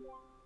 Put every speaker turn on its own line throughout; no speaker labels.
Yeah.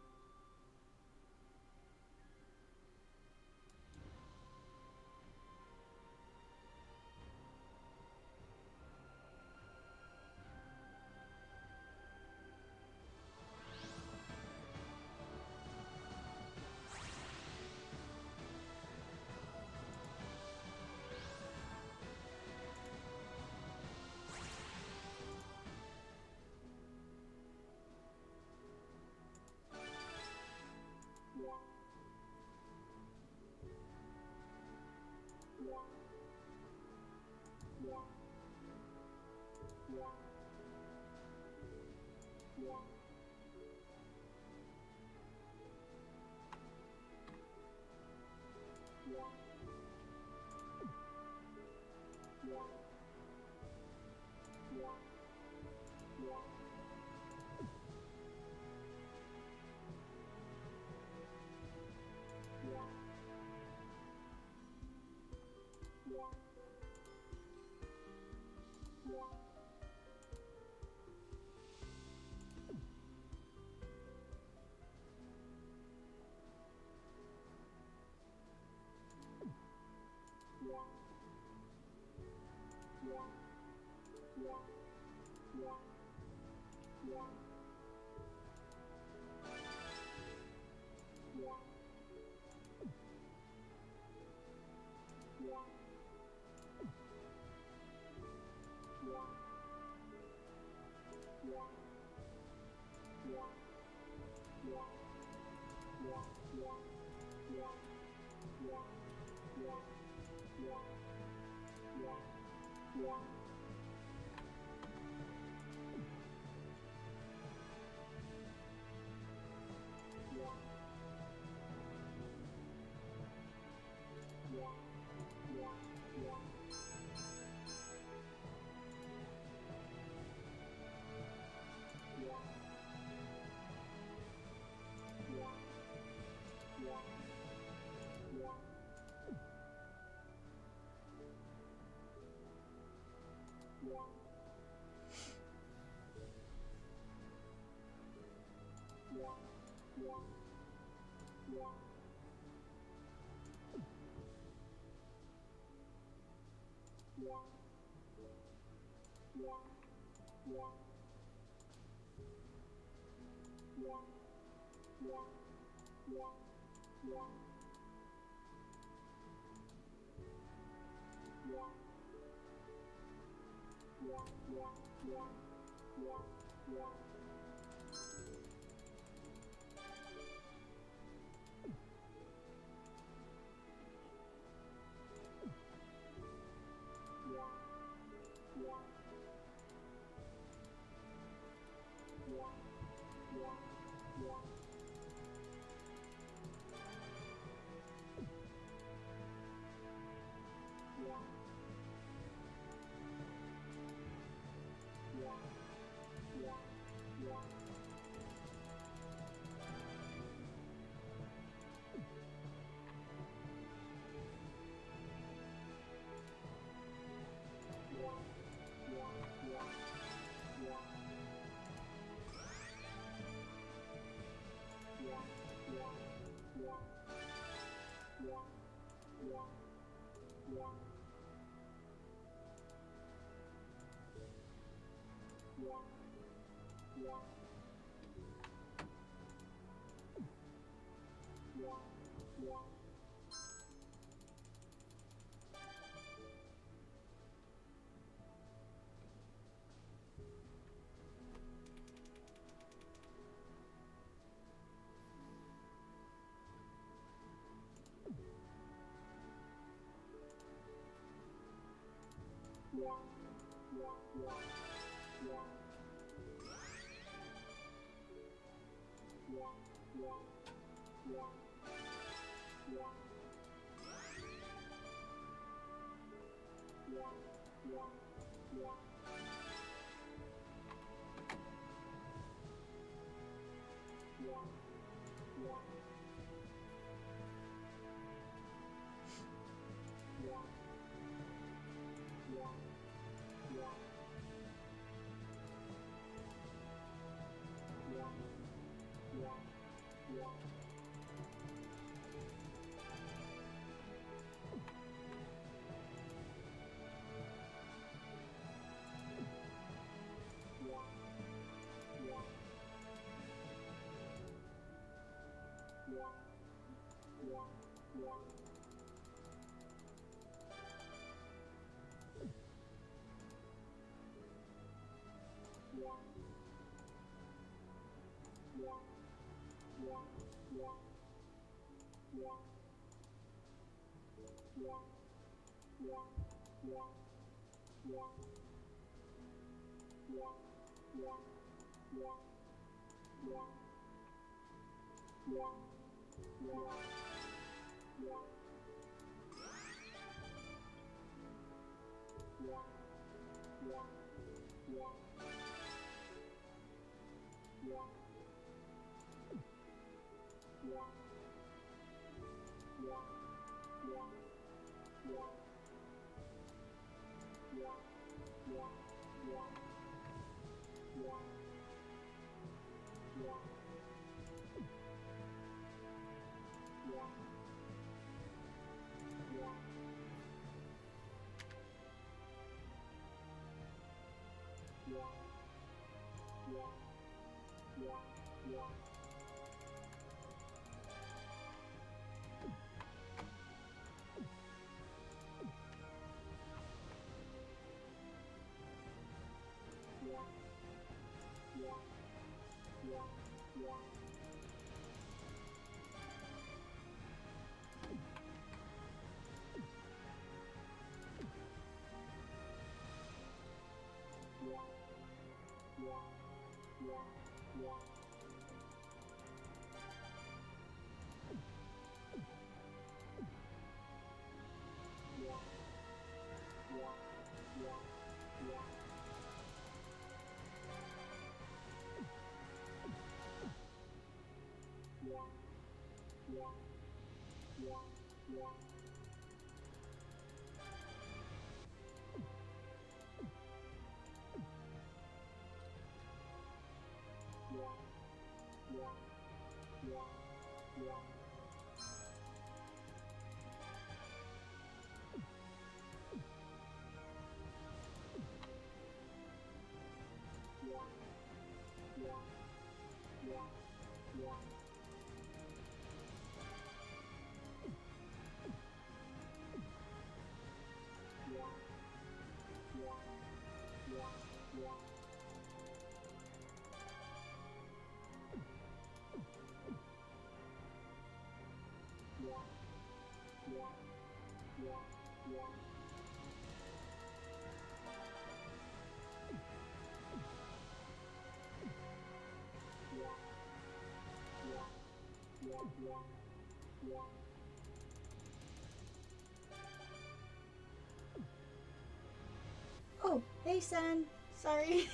Oh, hey, San. Sorry.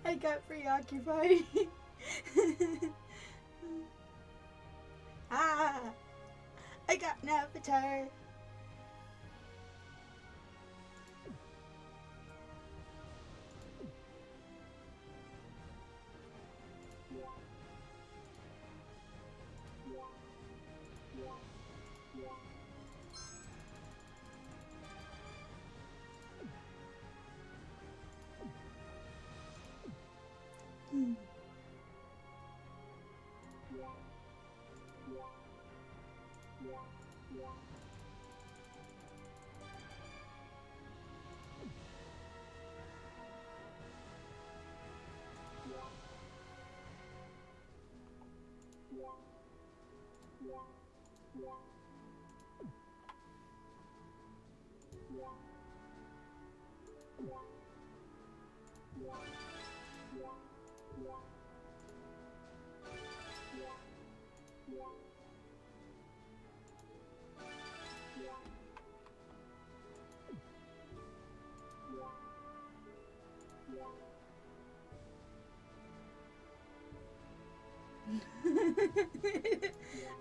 I got preoccupied. Ah! I got an avatar. Hmm.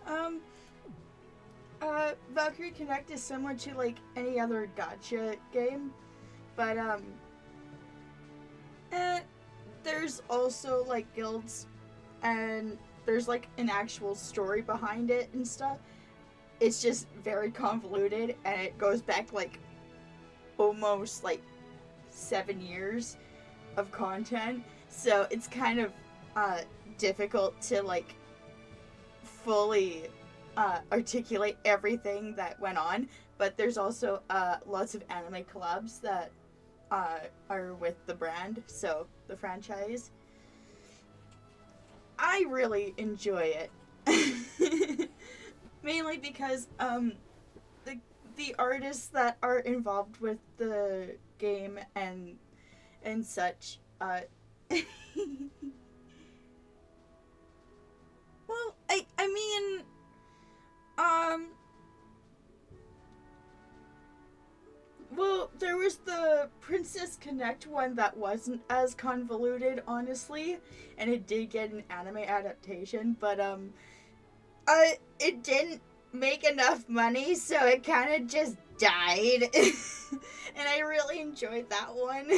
um, Valkyrie Connect is similar to like any other gotcha game, but there's also like guilds, and there's like an actual story behind it and stuff. It's just very convoluted, and it goes back like almost like 7 years of content. So it's kind of difficult to like fully articulate everything that went on. But there's also lots of anime collabs that are with the brand, so the franchise. I really enjoy it. Mainly because the artists that are involved with the game and such well, I mean well, there was the Princess Connect one that wasn't as convoluted, honestly, and it did get an anime adaptation, but it didn't make enough money, so it kind of just died. And I really enjoyed that one.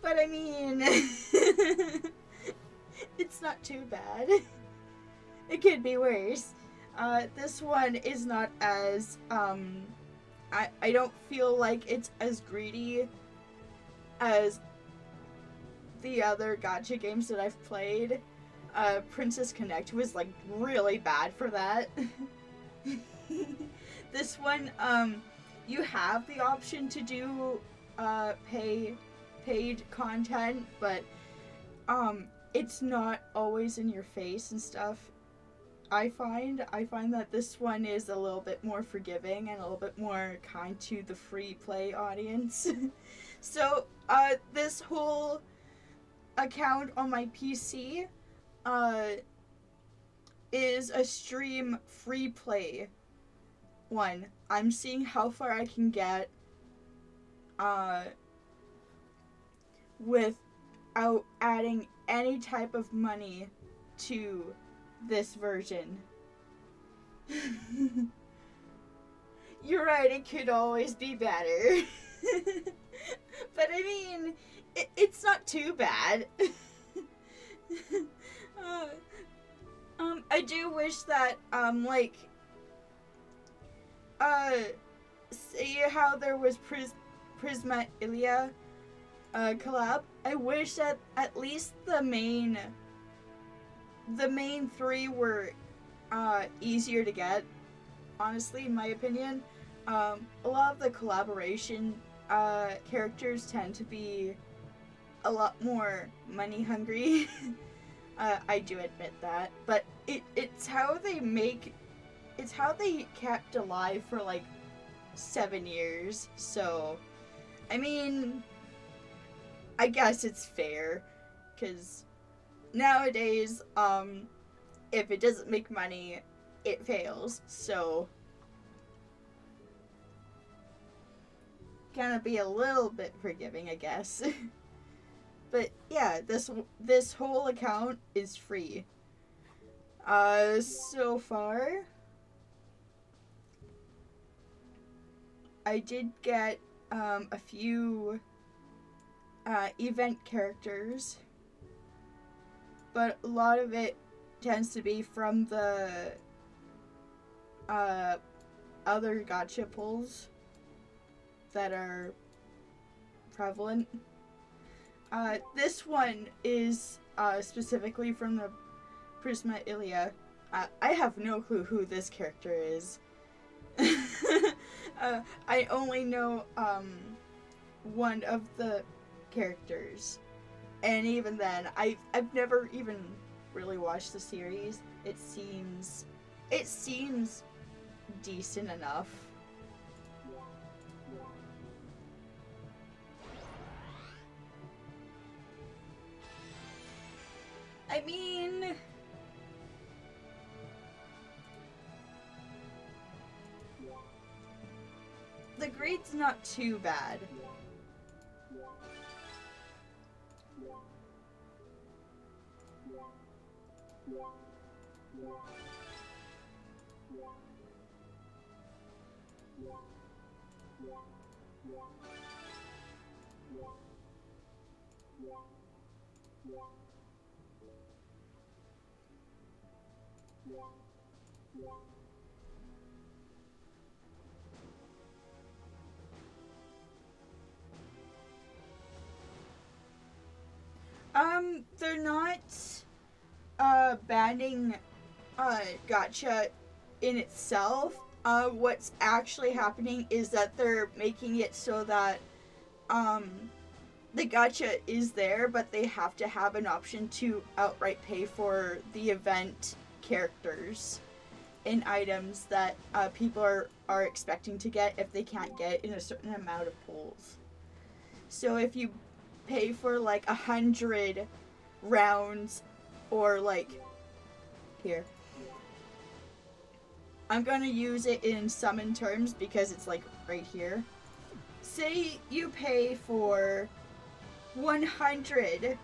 But I mean, it's not too bad. It could be worse. This one is not as, I don't feel like it's as greedy as the other gacha games that I've played. Princess Connect was like really bad for that. This one, you have the option to do paid content, but it's not always in your face and stuff. I find that this one is a little bit more forgiving and a little bit more kind to the free play audience. So this whole account on my PC is a stream free play one. I'm seeing how far I can get without adding any type of money to this version. You're right, it could always be better. But I mean, it's not too bad. I do wish that, see how there was Prisma Ilia collab? I wish that at least the main three were easier to get, honestly, in my opinion. A lot of the collaboration characters tend to be a lot more money hungry. I do admit that, but it's how they kept alive for like 7 years. So, I mean, I guess it's fair, because nowadays, if it doesn't make money, it fails. So, gonna be a little bit forgiving, I guess. But yeah, this whole account is free. So far, I did get a few event characters, but a lot of it tends to be from the other gacha pulls that are prevalent. This one is specifically from the Prisma Ilia. I have no clue who this character is. I only know one of the characters, and even then, I've never even really watched the series. It seems decent enough. I mean, the grade's not too bad. They're not banning gotcha in itself. What's actually happening is that they're making it so that um the gotcha is there, but they have to have an option to outright pay for the event characters and items that people are expecting to get if they can't get in a certain amount of pulls. So if you pay for like 100 rounds, or like here, I'm gonna use it in summon terms because it's like right here. Say you pay for 100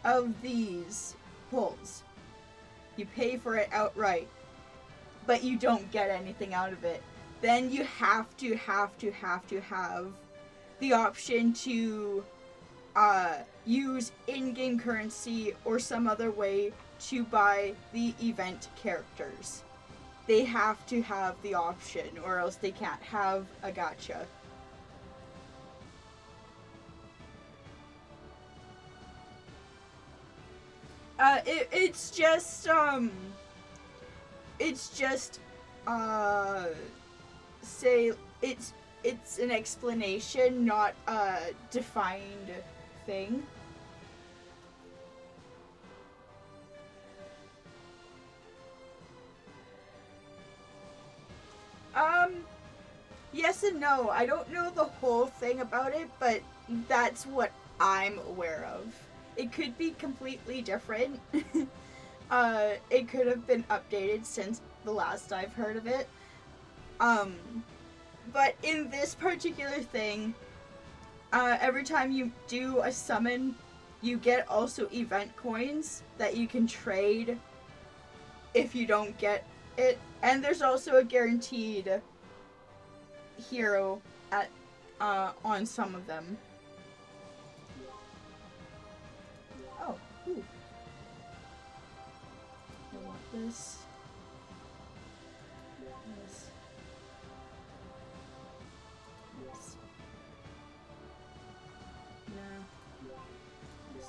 of these pulls. You pay for it outright, but you don't get anything out of it. Then you have to have the option to use in-game currency or some other way to buy the event characters. They have to have the option, or else they can't have a gacha. It's just say it's an explanation, not a defined thing. Yes and no. I don't know the whole thing about it, but that's what I'm aware of. It could be completely different. It could have been updated since the last I've heard of it. But in this particular thing, every time you do a summon, you get also event coins that you can trade if you don't get it. And there's also a guaranteed hero at on some of them. Oh, ooh. I want this. This. This. No. This.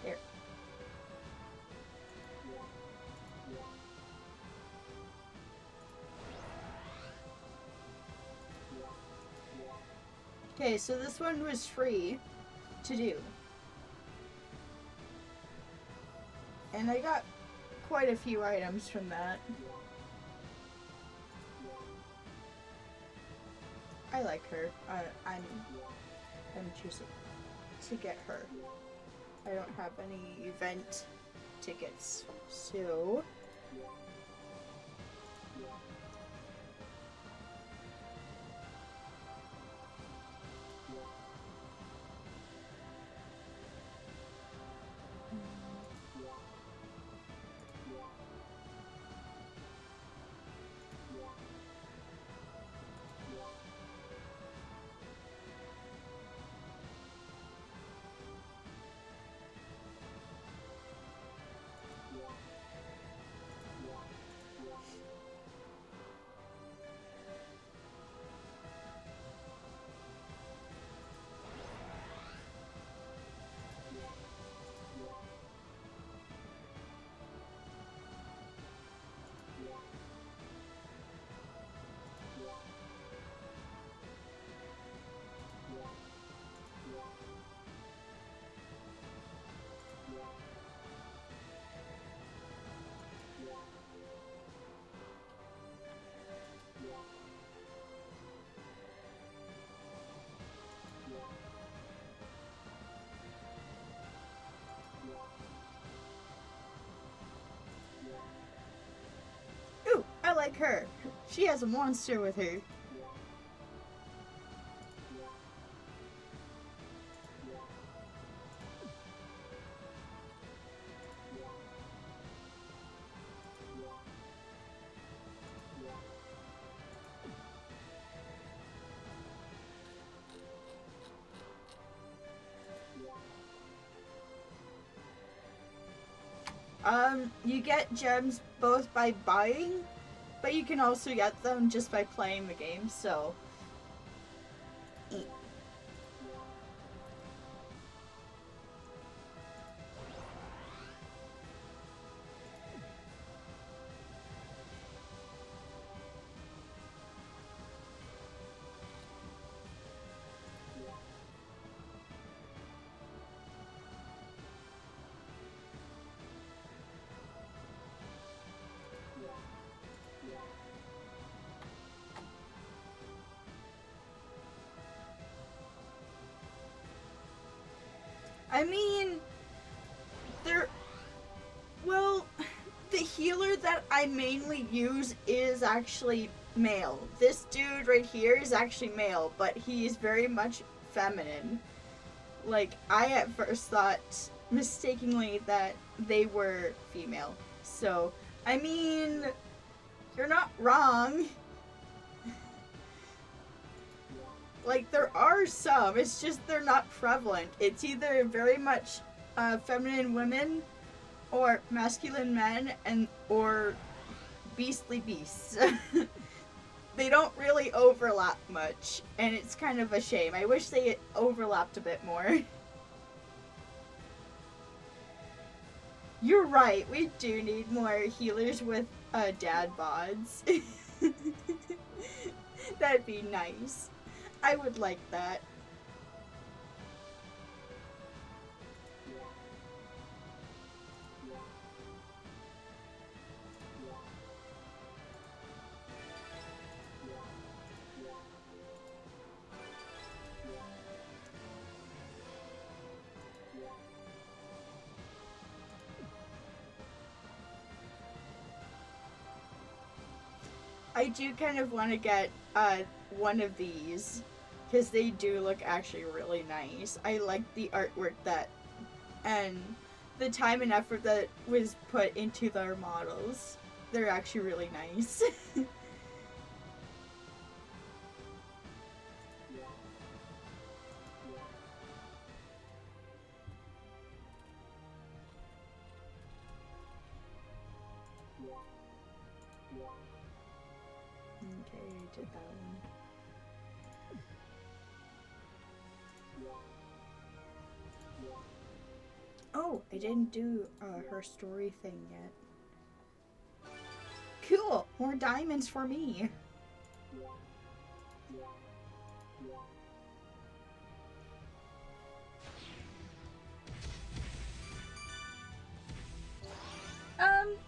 There. Okay, so this one was free to do. And I got quite a few items from that. I like her. I'm choosing to get her. I don't have any event tickets, so ooh, I like her. She has a monster with her. You get gems both by buying, but you can also get them just by playing the game, so. I mean, there. Well, the healer that I mainly use is actually male. This dude right here is actually male, but he's very much feminine. Like, I at first thought mistakenly that they were female. So, I mean, you're not wrong. Like, there are some, it's just they're not prevalent. It's either very much feminine women or masculine men and or beastly beasts. They don't really overlap much, and it's kind of a shame. I wish they overlapped a bit more. You're right, we do need more healers with dad bods. That'd be nice. I would like that. I do kind of want to get one of these because they do look actually really nice. I like the artwork that and the time and effort that was put into their models. They're actually really nice. Okay, I did that one. Oh, I didn't do her story thing yet. Cool! More diamonds for me!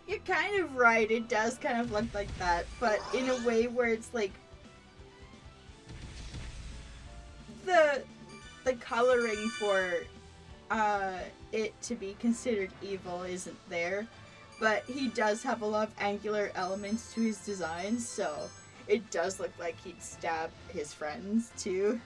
You're kind of right. It does kind of look like that, but in a way where it's like the coloring for it to be considered evil isn't there, but he does have a lot of angular elements to his design, so it does look like he'd stab his friends too.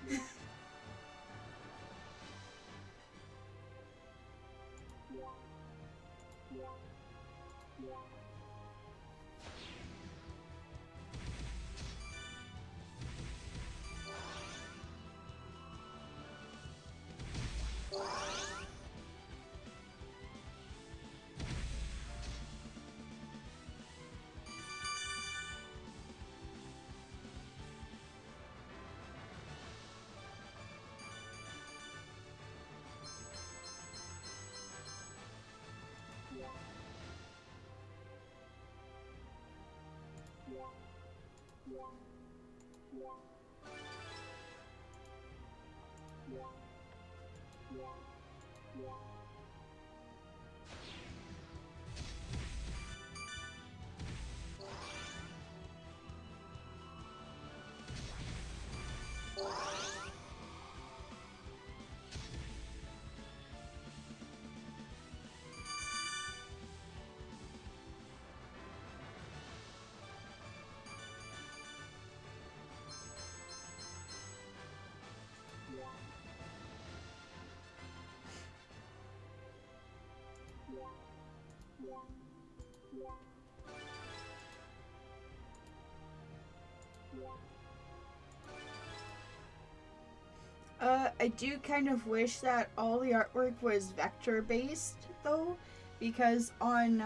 I do kind of wish that all the artwork was vector based though, because on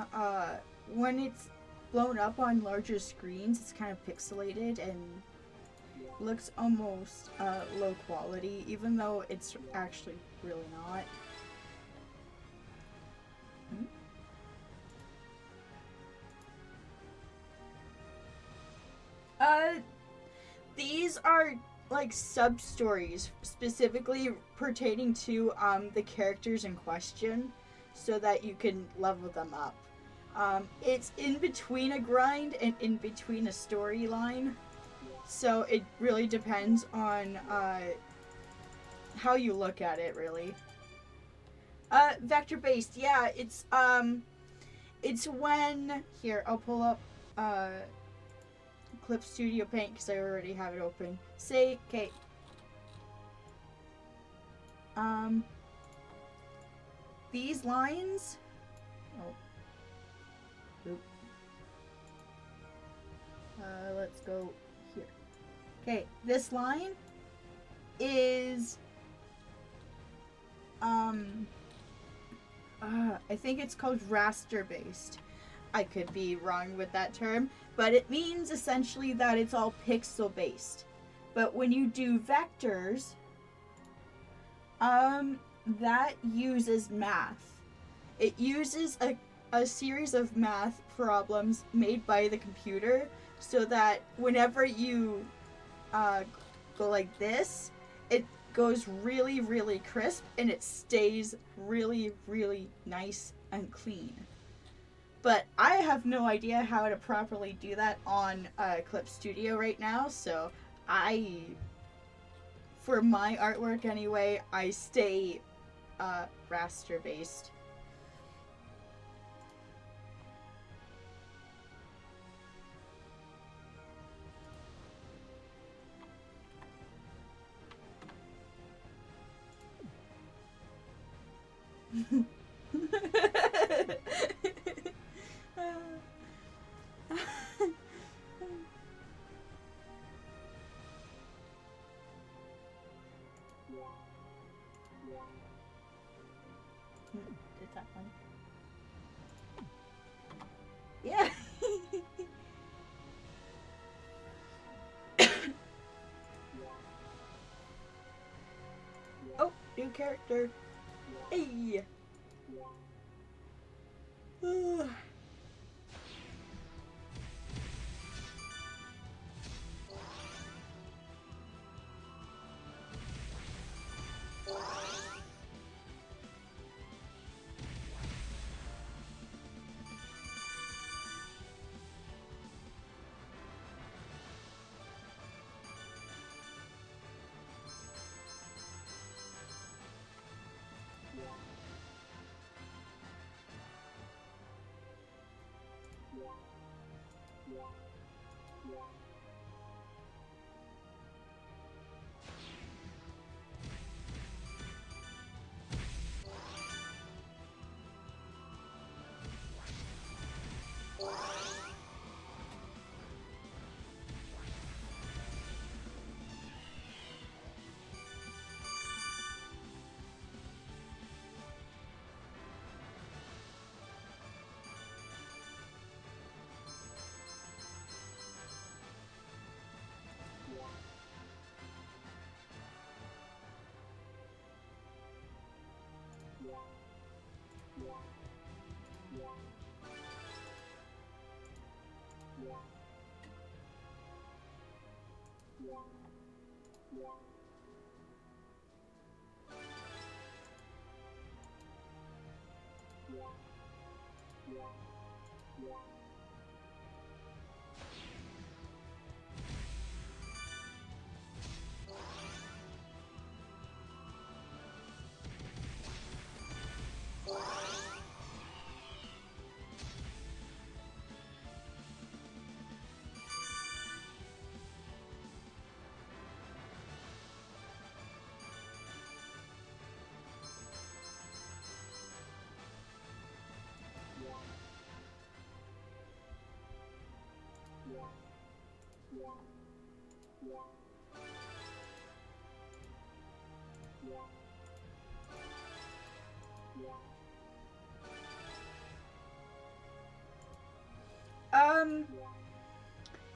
when it's blown up on larger screens, it's kind of pixelated and looks almost low quality, even though it's actually really not. These are like sub stories specifically pertaining to the characters in question, so that you can level them up. It's in between a grind and in between a storyline, so it really depends on how you look at it, really. Vector based, yeah. It's when here I'll pull up Clip Studio Paint because I already have it open. Say, okay. These lines. Oh. Oop. Let's go here. Okay, this line is I think it's called raster based. I could be wrong with that term, but it means essentially that it's all pixel based. But when you do vectors, that uses math. It uses a series of math problems made by the computer, so that whenever you go like this, it goes really, really crisp and it stays really, really nice and clean. But I have no idea how to properly do that on Clip Studio right now, so for my artwork anyway, I stay raster based. Did that one? Yeah. Oh, new character. Hey.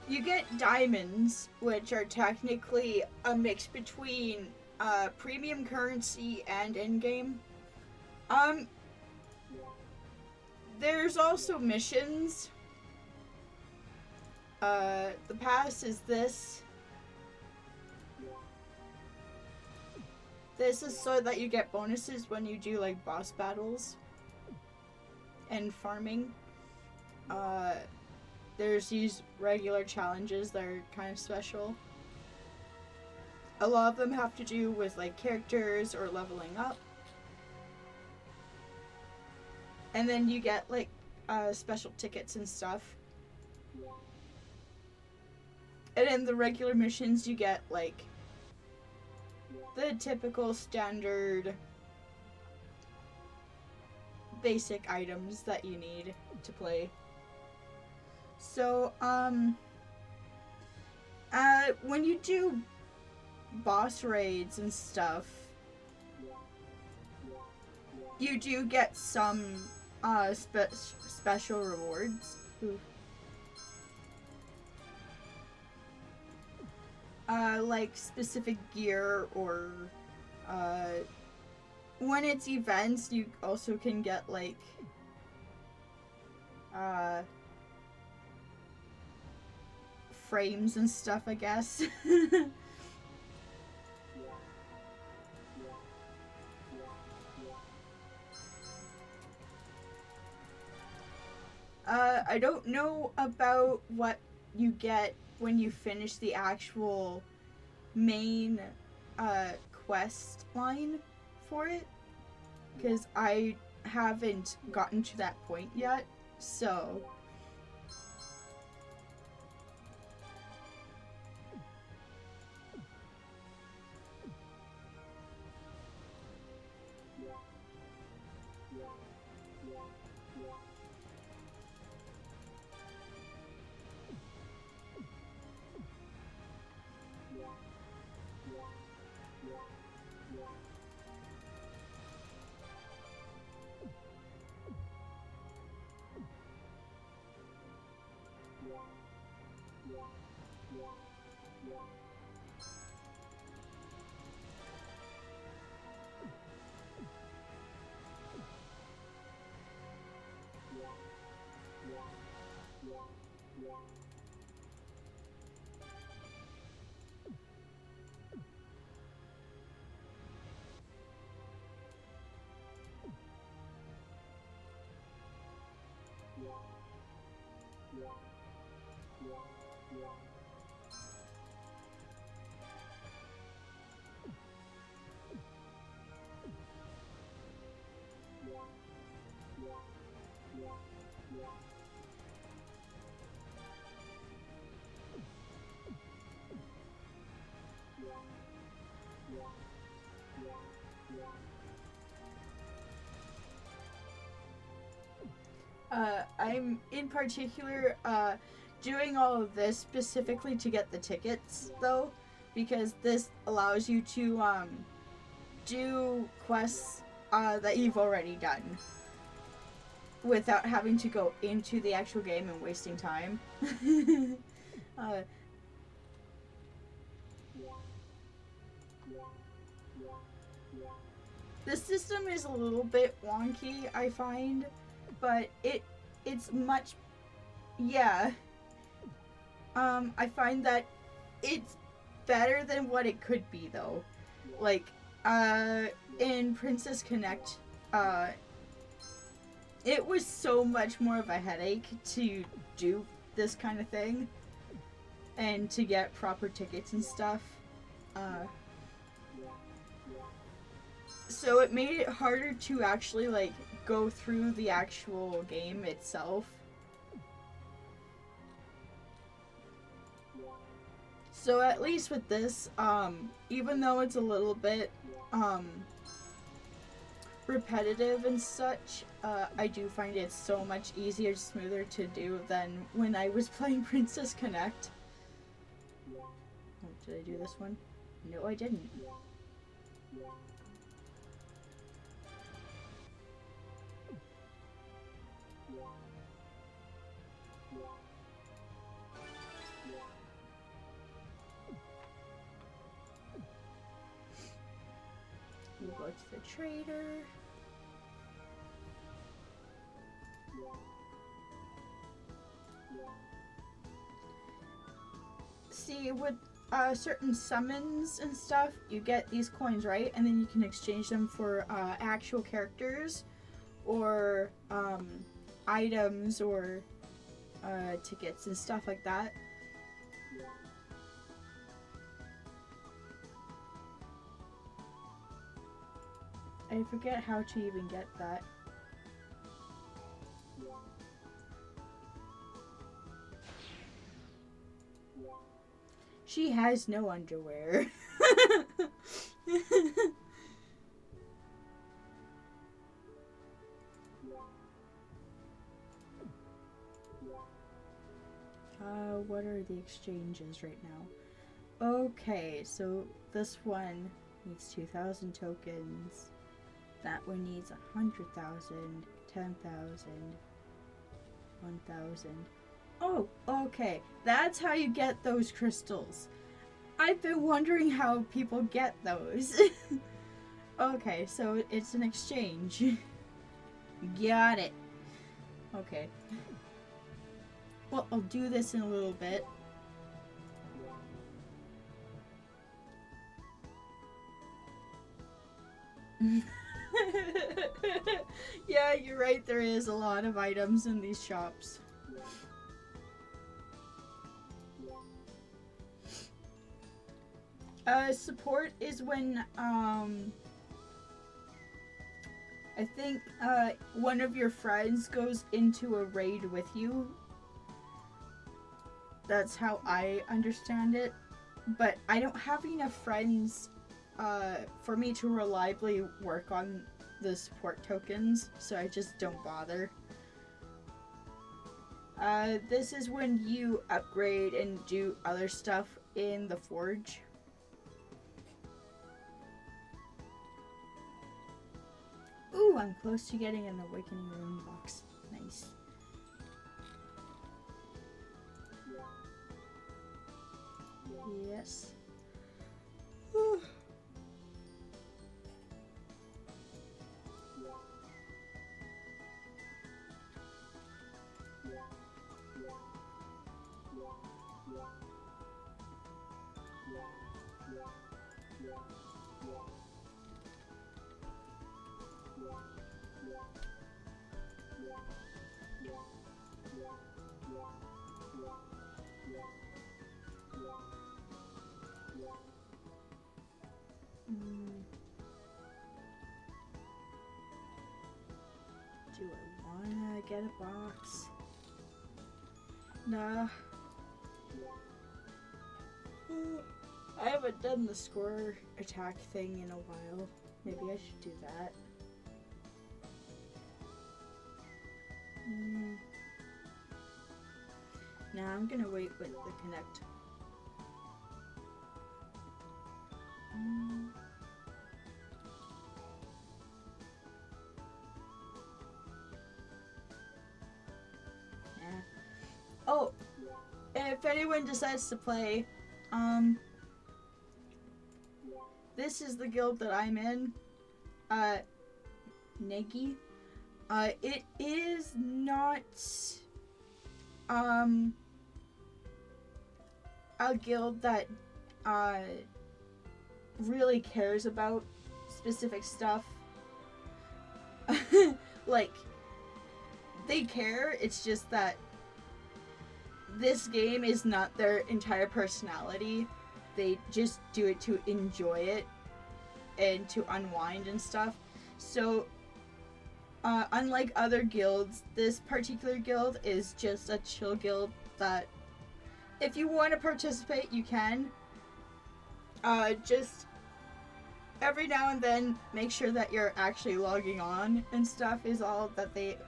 You get diamonds, which are technically a mix between premium currency and in-game. There's also missions. The pass is this. This is so that you get bonuses when you do like boss battles and farming. There's these regular challenges that are kind of special. A lot of them have to do with like characters or leveling up. And then you get like special tickets and stuff. And in the regular missions you get like the typical standard basic items that you need to play. So, when you do boss raids and stuff, you do get some, special rewards. Ooh. Like specific gear or, when it's events, you also can get, like, frames and stuff, I guess. I don't know about what you get when you finish the actual main, quest line for it, because I haven't gotten to that point yet, so... I'm in particular doing all of this specifically to get the tickets, though, because this allows you to do quests that you've already done without having to go into the actual game and wasting time. The system is a little bit wonky, I find, but it's much, yeah. I find that it's better than what it could be, though. Like, in Princess Connect, it was so much more of a headache to do this kind of thing and to get proper tickets and stuff. So it made it harder to actually, like, go through the actual game itself. So at least with this, even though it's a little bit, repetitive and such, I do find it so much easier, smoother to do than when I was playing Princess Connect. Oh, did I do this one? No, I didn't. go to the trader. See, with certain summons and stuff, you get these coins, right? And then you can exchange them for actual characters or items or tickets and stuff like that. I forget how to even get that. She has no underwear. What are the exchanges right now? Okay, so this one needs 2,000 tokens. That one needs 100,000, 10,000, 1,000. Oh, okay. That's how you get those crystals. I've been wondering how people get those. Okay, so it's an exchange. Got it. Okay. Well, I'll do this in a little bit. Yeah, you're right. There is a lot of items in these shops. Support is when, I think, one of your friends goes into a raid with you. That's how I understand it. But I don't have enough friends, for me to reliably work on the support tokens, so I just don't bother. This is when you upgrade and do other stuff in the forge. Ooh, I'm close to getting an Awakening Rune box. Nice. Yes. Do I wanna get a box? Nah. I haven't done the score attack thing in a while. Maybe I should do that. Nah, I'm gonna wait with the connect. Oh, if anyone decides to play, this is the guild that I'm in, Negi. It is not, a guild that, really cares about specific stuff. Like, they care, it's just that this game is not their entire personality. They just do it to enjoy it and to unwind and stuff. So, unlike other guilds, this particular guild is just a chill guild that if you want to participate, you can. Just every now and then, make sure that you're actually logging on and stuff is all that they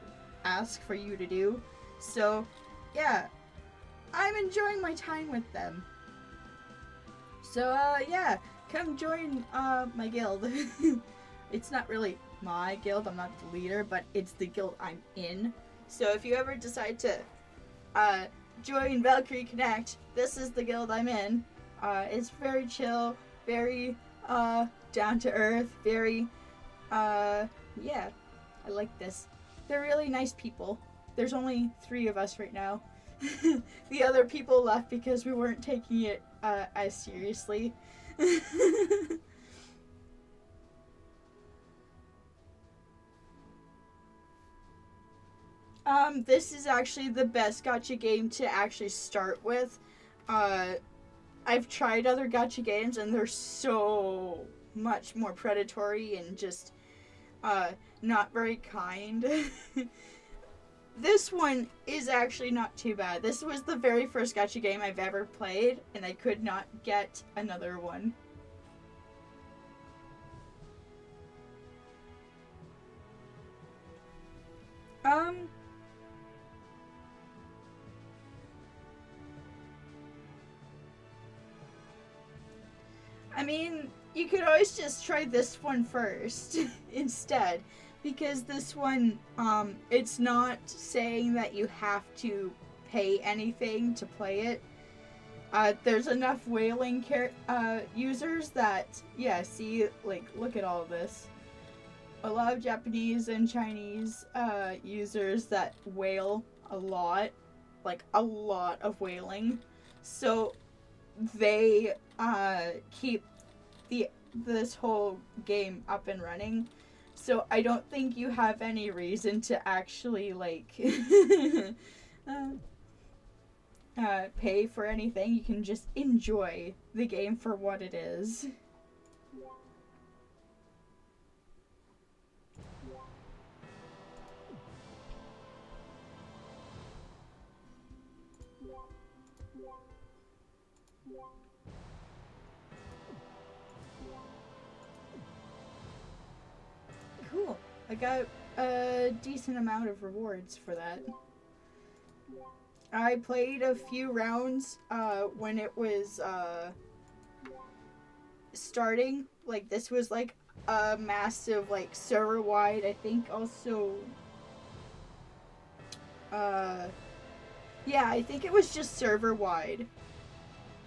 ask for you to do. So, yeah. I'm enjoying my time with them. So, yeah, come join, my guild. It's not really my guild, I'm not the leader, but it's the guild I'm in. So if you ever decide to, join Valkyrie Connect, this is the guild I'm in. It's very chill, very, Down to earth, very, yeah, I like this. They're really nice people. There's only 3 of us right now. The other people left because we weren't taking it as seriously. This is actually the best gacha game to actually start with. I've tried other gacha games and they're so much more predatory and just not very kind. This one is actually not too bad. This was the very first gacha game I've ever played, and I could not get another one. Um, I mean, you could always just try this one first instead, because this one, it's not saying that you have to pay anything to play it. There's enough whaling users that, yeah, see, like, look at all of this. A lot of Japanese and Chinese users that whale a lot, like a lot of whaling. So they keep this whole game up and running. So I don't think you have any reason to actually like pay for anything. You can just enjoy the game for what it is. Cool. I got a decent amount of rewards for that. I played a few rounds when it was starting. Like, this was like a massive, like, server wide. I think also. Yeah, I think it was just server wide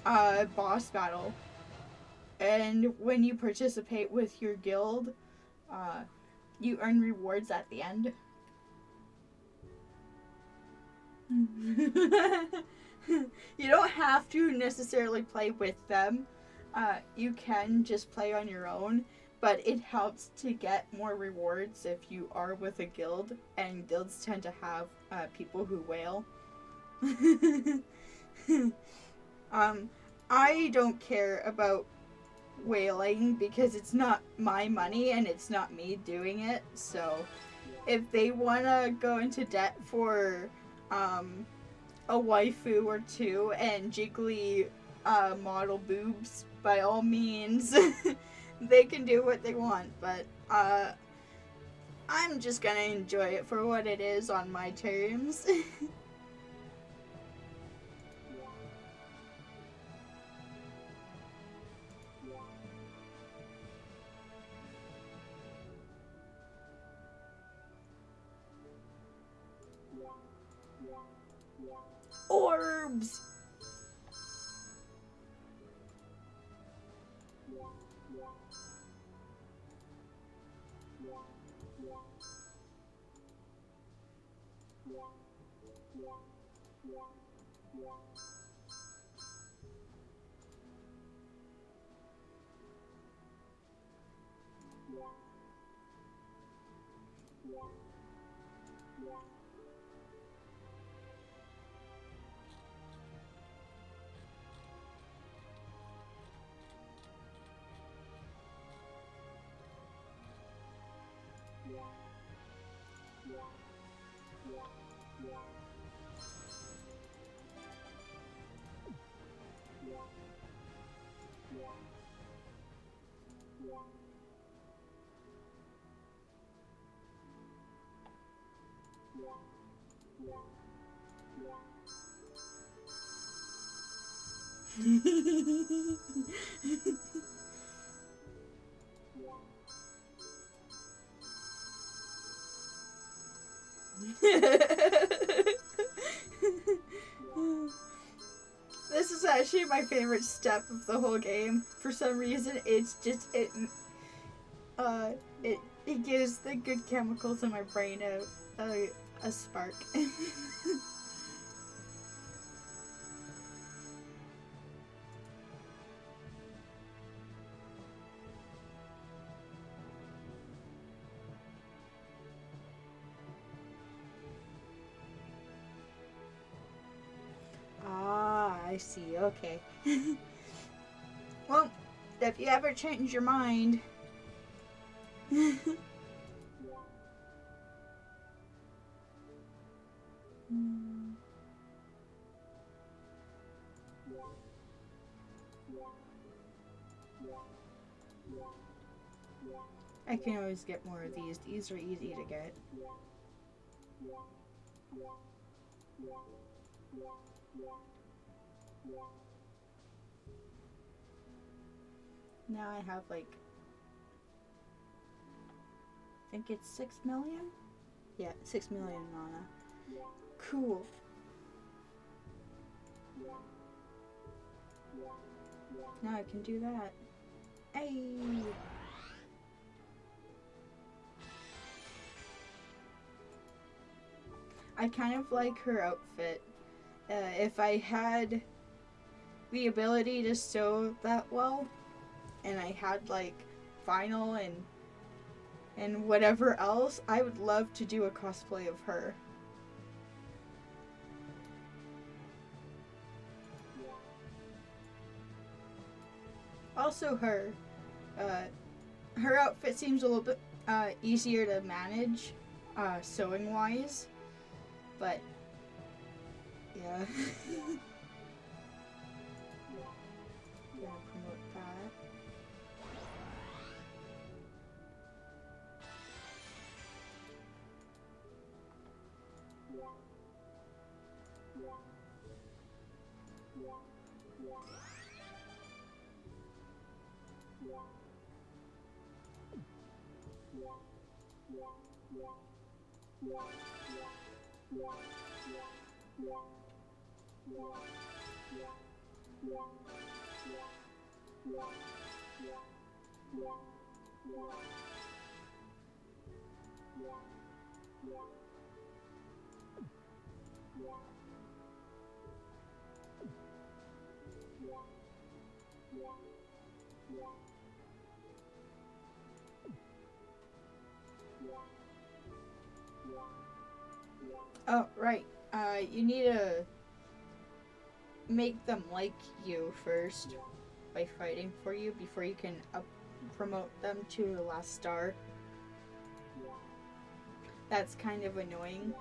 boss battle. And when you participate with your guild, you earn rewards at the end. You don't have to necessarily play with them. You can just play on your own, but it helps to get more rewards if you are with a guild, and guilds tend to have people who whale. I don't care about whaling because it's not my money and it's not me doing it. So if they want to go into debt for a waifu or two and jiggly model boobs, by all means, they can do what they want. But I'm just gonna enjoy it for what it is on my terms. Orbs! This is actually my favorite step of the whole game. For some reason, it's just it gives the good chemicals in my brain a spark. I see. Okay. Well, if you ever change your mind. I can always get more of these. These are easy to get. Now I have like, I think it's 6 million? Yeah, 6 million mana. Cool. Now I can do that. Hey! I kind of like her outfit. If I had the ability to sew that well, and I had like vinyl and whatever else, I would love to do a cosplay of her. Also her outfit seems a little bit easier to manage sewing wise, but yeah. Gonna promote that. Oh, right. You need to make them like you first by fighting for you before you can promote them to the last star. That's kind of annoying.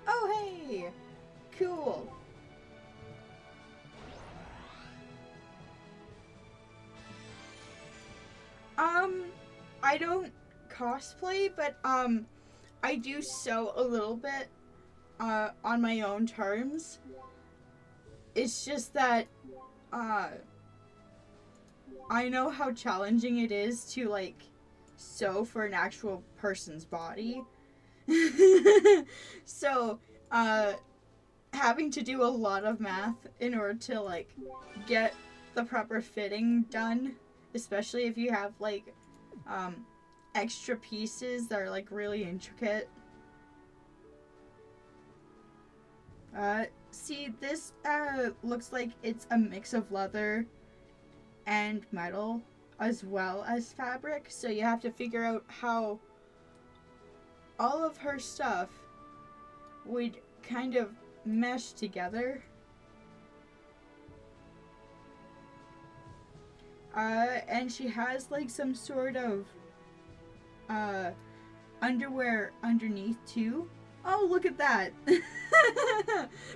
Oh, hey! Cool. I don't cosplay, but I do sew a little bit on my own terms. It's just that I know how challenging it is to like sew for an actual person's body. So having to do a lot of math in order to like get the proper fitting done, especially if you have like extra pieces that are like really intricate. See, this looks like it's a mix of leather and metal as well as fabric, so you have to figure out how all of her stuff would kind of mesh together. And she has like some sort of underwear underneath too. Oh, look at that.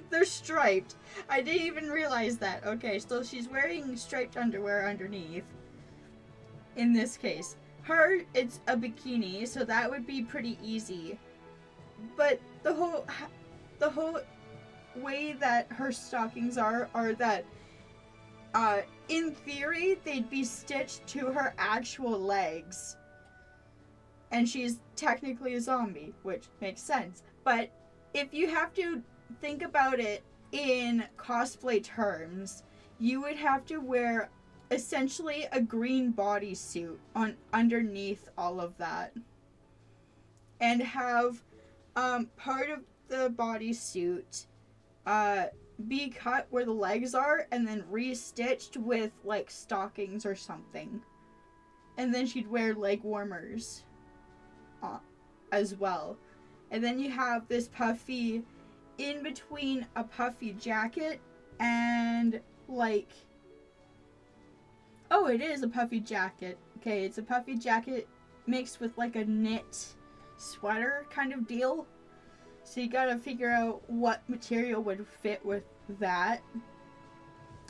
They're striped. I didn't even realize that. Okay, so she's wearing striped underwear underneath. In this case. Her, it's a bikini, so that would be pretty easy. But the whole way that her stockings are that In theory, they'd be stitched to her actual legs. And she's technically a zombie, which makes sense. But if you have to think about it in cosplay terms, you would have to wear essentially a green bodysuit on underneath all of that. And have part of the bodysuit be cut where the legs are and then re-stitched with like stockings or something. And then she'd wear leg warmers as well. And then you have this puffy in between a puffy jacket and like, oh, it is a puffy jacket. Okay, it's a puffy jacket mixed with like a knit sweater kind of deal. So you gotta figure out what material would fit with that.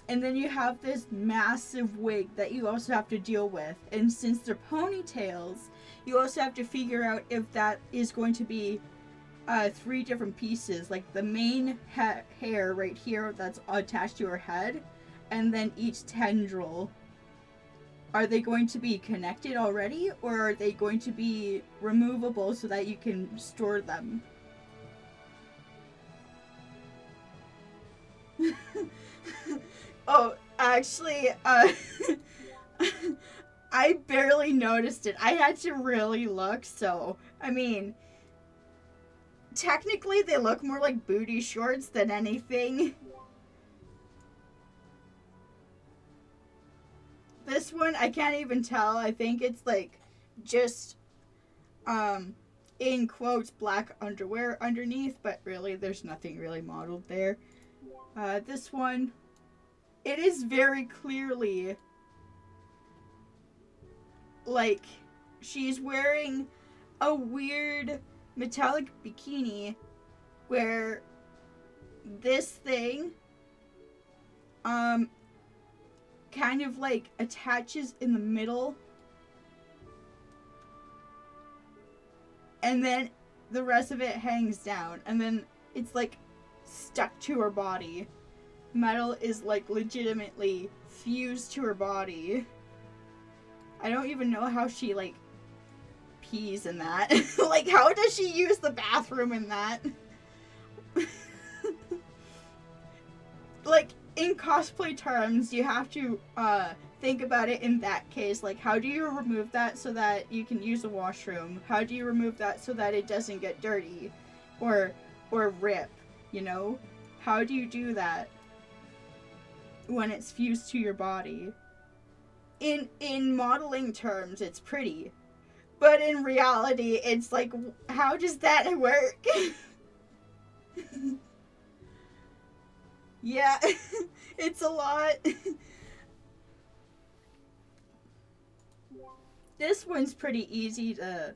And then you have this massive wig that you also have to deal with. And since they're ponytails, you also have to figure out if that is going to be 3 different pieces. Like the main hair right here that's attached to her head. And then each tendril. Are they going to be connected already? Or are they going to be removable so that you can store them? Oh, actually, I barely noticed it. I had to really look, so, I mean, technically they look more like booty shorts than anything. This one, I can't even tell. I think it's, like, just, in quotes, black underwear underneath, but really, there's nothing really modeled there. This one, it is very clearly, like, she's wearing a weird metallic bikini where this thing, kind of, like, attaches in the middle. And then the rest of it hangs down. And then it's, like, stuck to her body. Metal is like legitimately fused to her body. I don't even know how she like pees in that. Like, how does she use the bathroom in that? Like, in cosplay terms, you have to think about it in that case. Like, how do you remove that so that you can use a washroom? How do you remove that so that it doesn't get dirty or rip, you know? How do you do that when it's fused to your body? In modeling terms, it's pretty. But in reality, it's like, how does that work? Yeah, it's a lot. This one's pretty easy to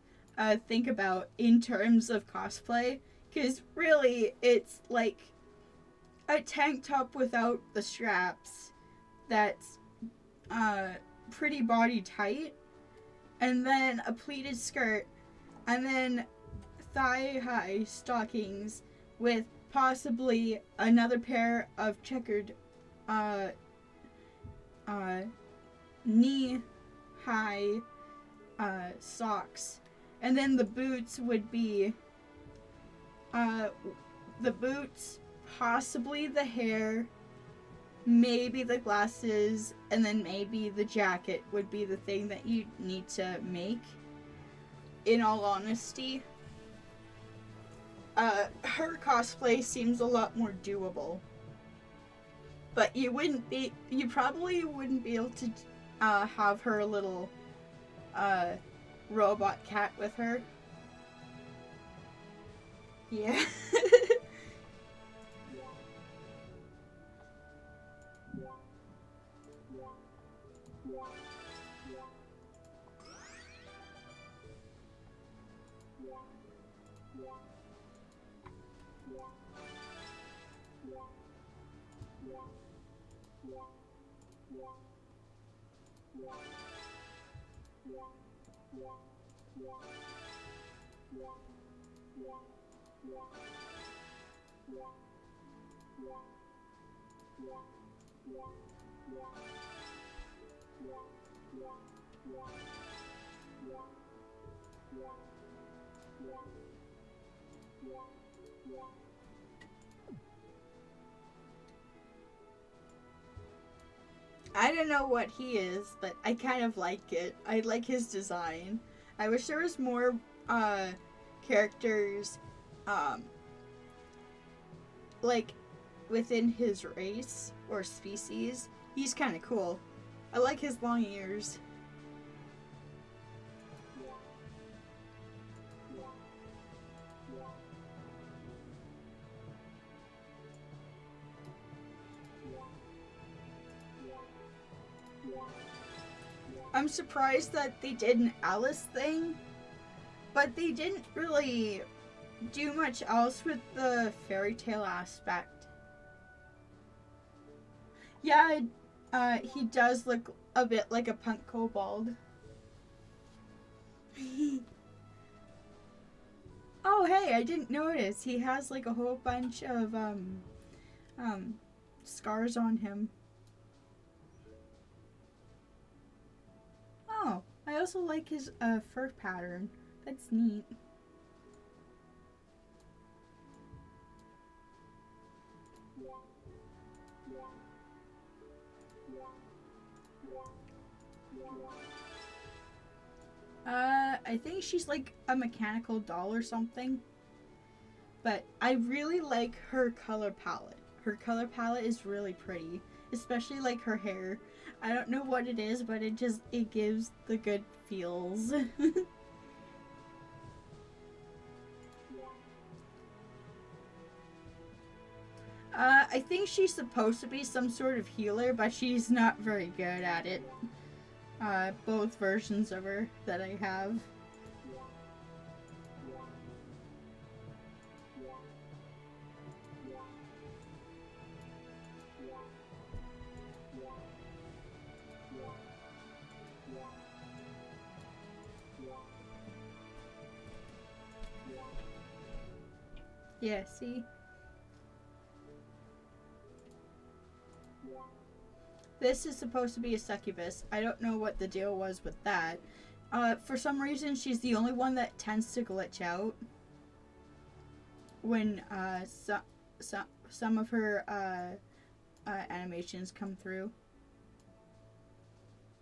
think about in terms of cosplay. Because really, it's like a tank top without the straps that's pretty body tight, and then a pleated skirt, and then thigh-high stockings with possibly another pair of checkered knee-high socks. And then the boots would be the boots, possibly the hair, maybe the glasses, and then maybe the jacket would be the thing that you need to make. In all honesty, her cosplay seems a lot more doable. But you probably wouldn't be able to have her little robot cat with her. Yeah. I don't know what he is, but I kind of like it. I like his design. I wish there was more characters um, like within his race or species. He's kind of cool. I like his long ears. I'm surprised that they did an Alice thing, but they didn't really do much else with the fairy tale aspect. Yeah, he does look a bit like a punk kobold. Oh, hey, I didn't notice. He has like a whole bunch of um, scars on him. Oh, I also like his fur pattern. That's neat. I think she's like a mechanical doll or something. But I really like her color palette. Her color palette is really pretty, especially like her hair. I don't know what it is, but it gives the good feels. I think she's supposed to be some sort of healer, but she's not very good at it. Both versions of her that I have. Yeah, see? This is supposed to be a succubus. I don't know what the deal was with that. For some reason, she's the only one that tends to glitch out when some of her animations come through.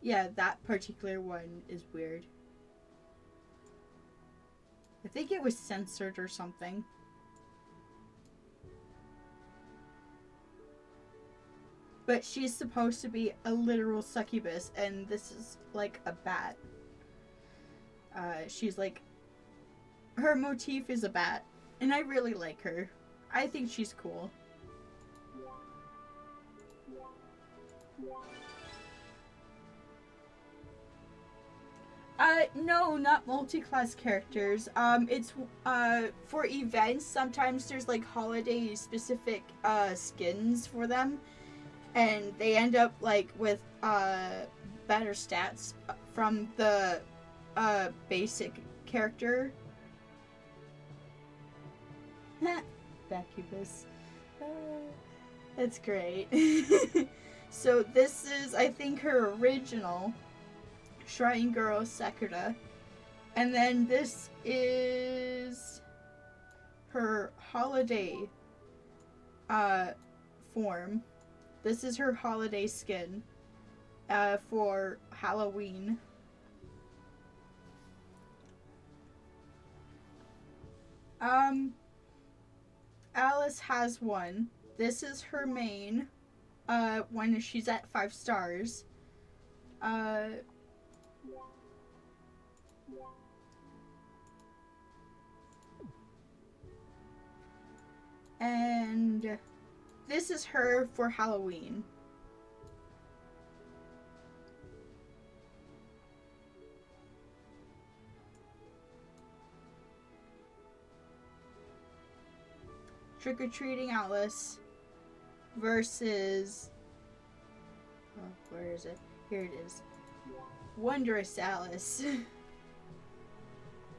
Yeah, that particular one is weird. I think it was censored or something. But she's supposed to be a literal succubus, and this is like a bat. She's like, her motif is a bat, and I really like her. I think she's cool. No, not multi-class characters. It's, for events, sometimes there's, like, holiday-specific, skins for them. And they end up, like, with, better stats from the, basic character. Succubus. That's great. So this is, I think, her original Shrine Girl Sakura. And then this is her holiday form. This is her holiday skin for Halloween. Alice has one. This is her main when she's at 5 stars. And this is her for Halloween. Trick-or-treating Alice versus, oh, where is it? Here it is. Wondrous Alice.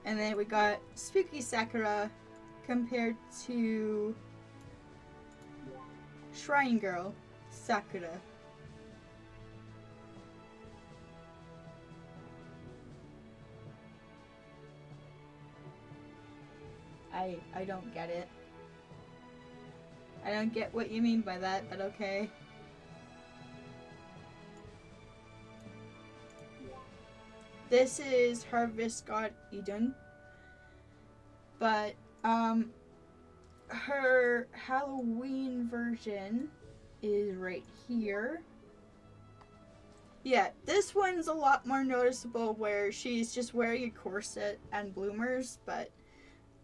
And then we got Spooky Sakura compared to Shrine Girl Sakura. I don't get it. I don't get what you mean by that, but okay. This is Harvest God Eden. But, her Halloween version is right here. Yeah, this one's a lot more noticeable where she's just wearing a corset and bloomers, but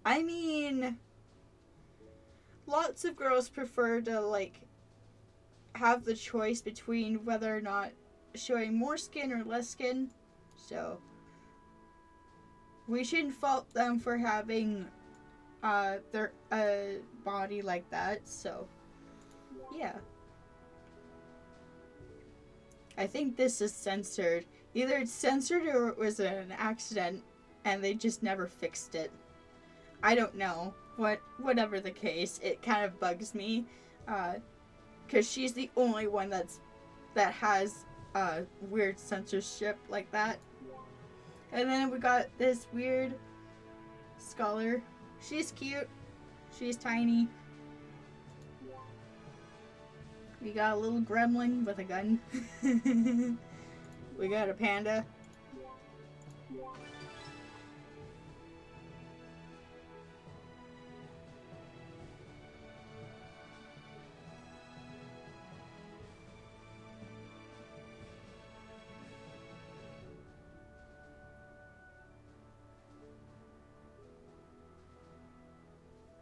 I mean, lots of girls prefer to, like, have the choice between whether or not showing more skin or less skin, so we shouldn't fault them for having their body like that, so yeah. I think this is censored. Either it's censored or it was an accident and they just never fixed it. I don't know. Whatever the case, it kind of bugs me. Because she's the only one that has weird censorship like that. And then we got this weird scholar. She's cute. She's tiny. We got a little gremlin with a gun. We got a panda.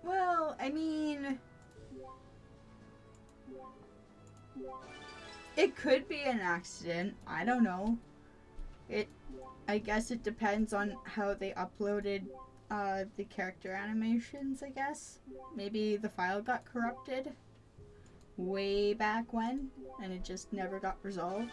Well, I mean, it could be an accident. I don't know. I guess it depends on how they uploaded the character animations, I guess. Maybe the file got corrupted way back when and it just never got resolved.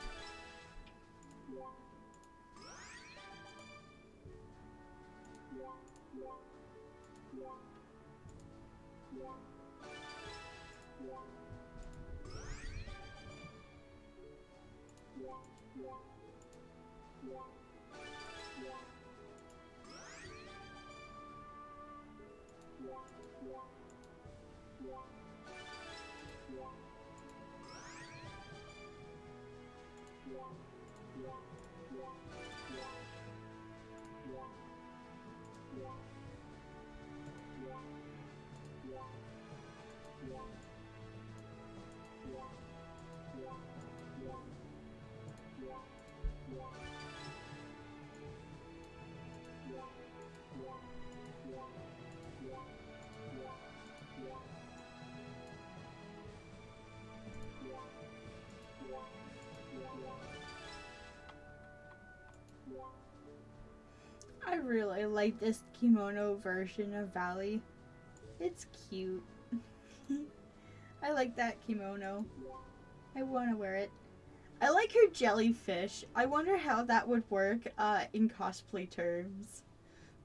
I really like this kimono version of Valley. It's cute. I like that kimono. I want to wear it. I like her jellyfish. I wonder how that would work in cosplay terms.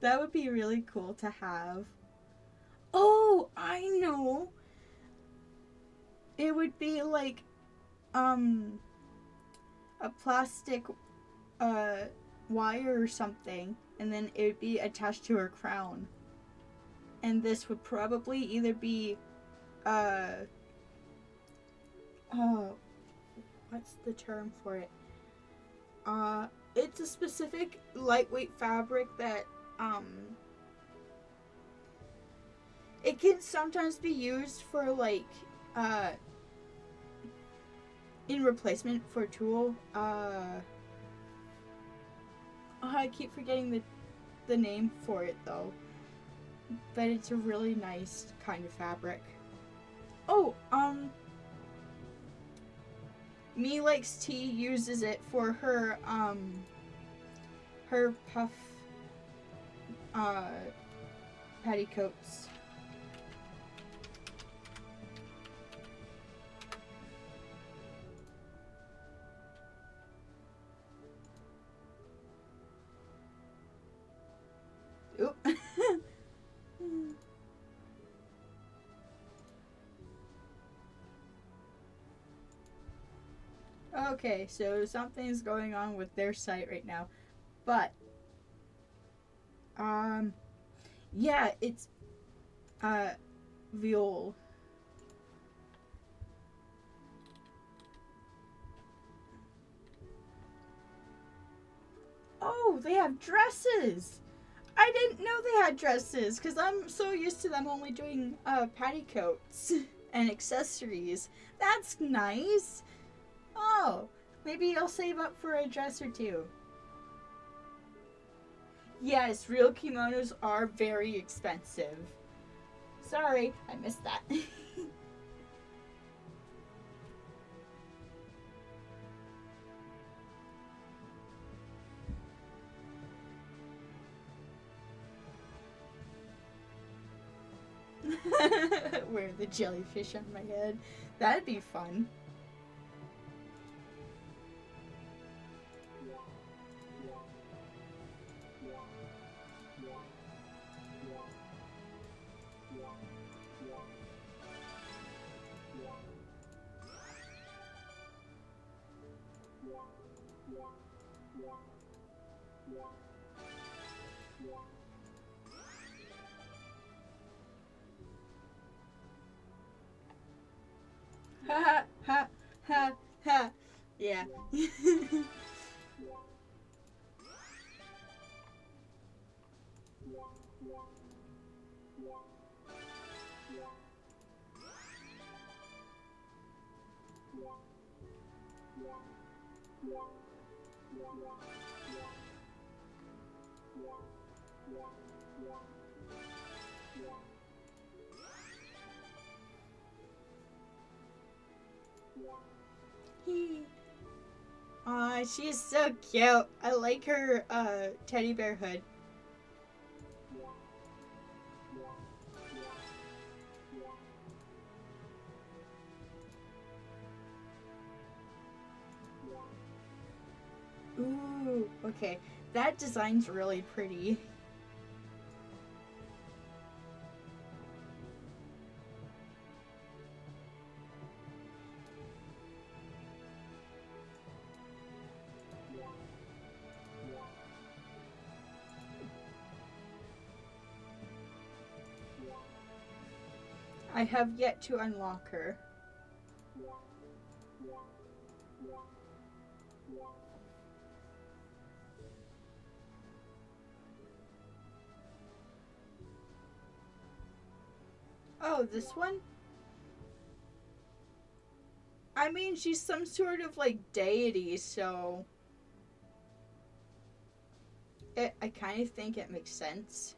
That would be really cool to have. Oh, I know. It would be like a plastic wire or something, and then it would be attached to her crown. And this would probably either be what's the term for it? It's a specific lightweight fabric that it can sometimes be used for like in replacement for a tool. I keep forgetting the name for it though. But it's a really nice kind of fabric. Oh, Me Likes Tea uses it for her puff petticoats. Oop. Okay, so something's going on with their site right now. But yeah, Viol. Oh, they have dresses! I didn't know they had dresses, because I'm so used to them only doing petticoats and accessories. That's nice! Oh, maybe I'll save up for a dress or two. Yes, real kimonos are very expensive. Sorry, I missed that. Wear the jellyfish on my head. That'd be fun. Ha ha ha ha ha. Yeah. Aw, she's so cute. I like her teddy bear hood. Ooh, okay. That design's really pretty. I have yet to unlock her. Oh, this one? I mean, she's some sort of like deity, so I kind of think it makes sense.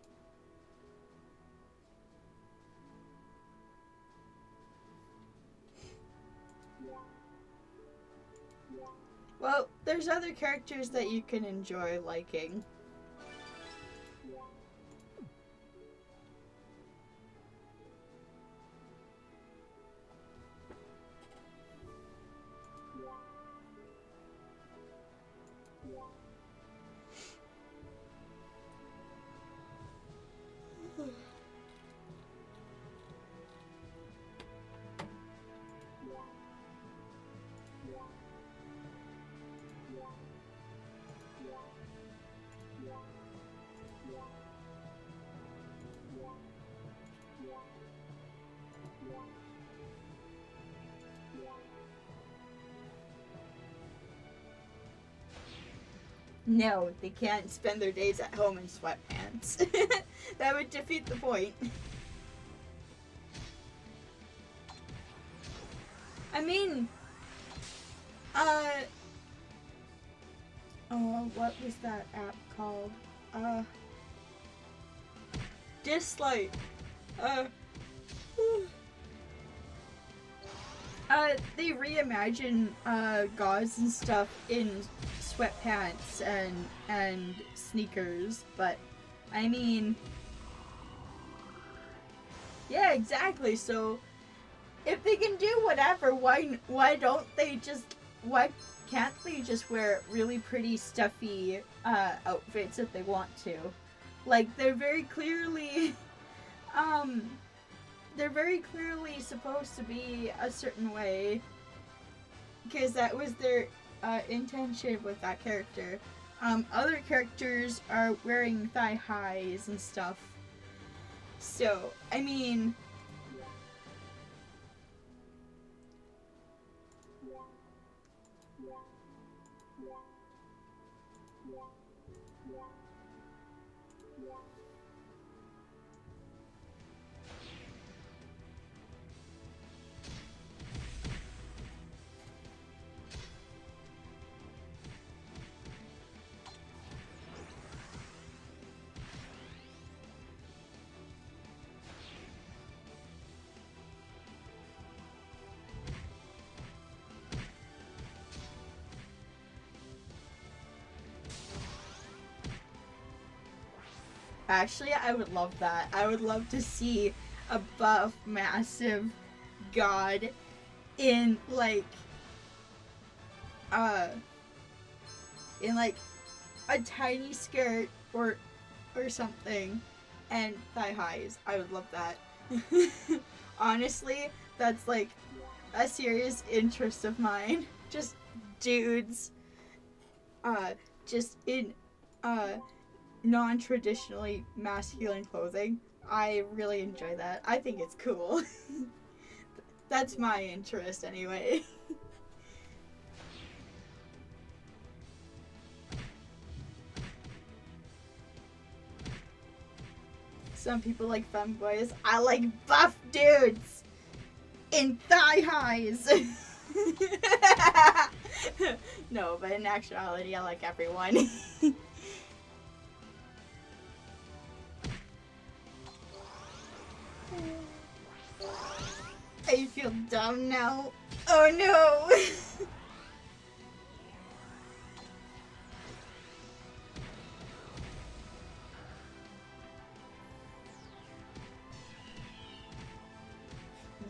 Well, there's other characters that you can enjoy liking. No, they can't spend their days at home in sweatpants. That would defeat the point. I mean, oh, what was that app called? Dislike. They reimagine gauze and stuff in sweatpants and sneakers, but I mean, yeah, exactly. So if they can do whatever, why can't they just wear really pretty stuffy outfits if they want to? Like they're very clearly supposed to be a certain way because that was their intention with that character. Other characters are wearing thigh highs and stuff. So, I mean, actually, I would love that. I would love to see a buff, massive god in like, uh, in like a tiny skirt or something, and thigh highs. I would love that. Honestly, that's like a serious interest of mine. Just dudes, uh, just in, uh, non-traditionally masculine clothing. I really enjoy that. I think it's cool. That's my interest anyway. Some people like femboys. I like buff dudes in thigh highs. No, but in actuality, I like everyone. I feel dumb now. Oh no!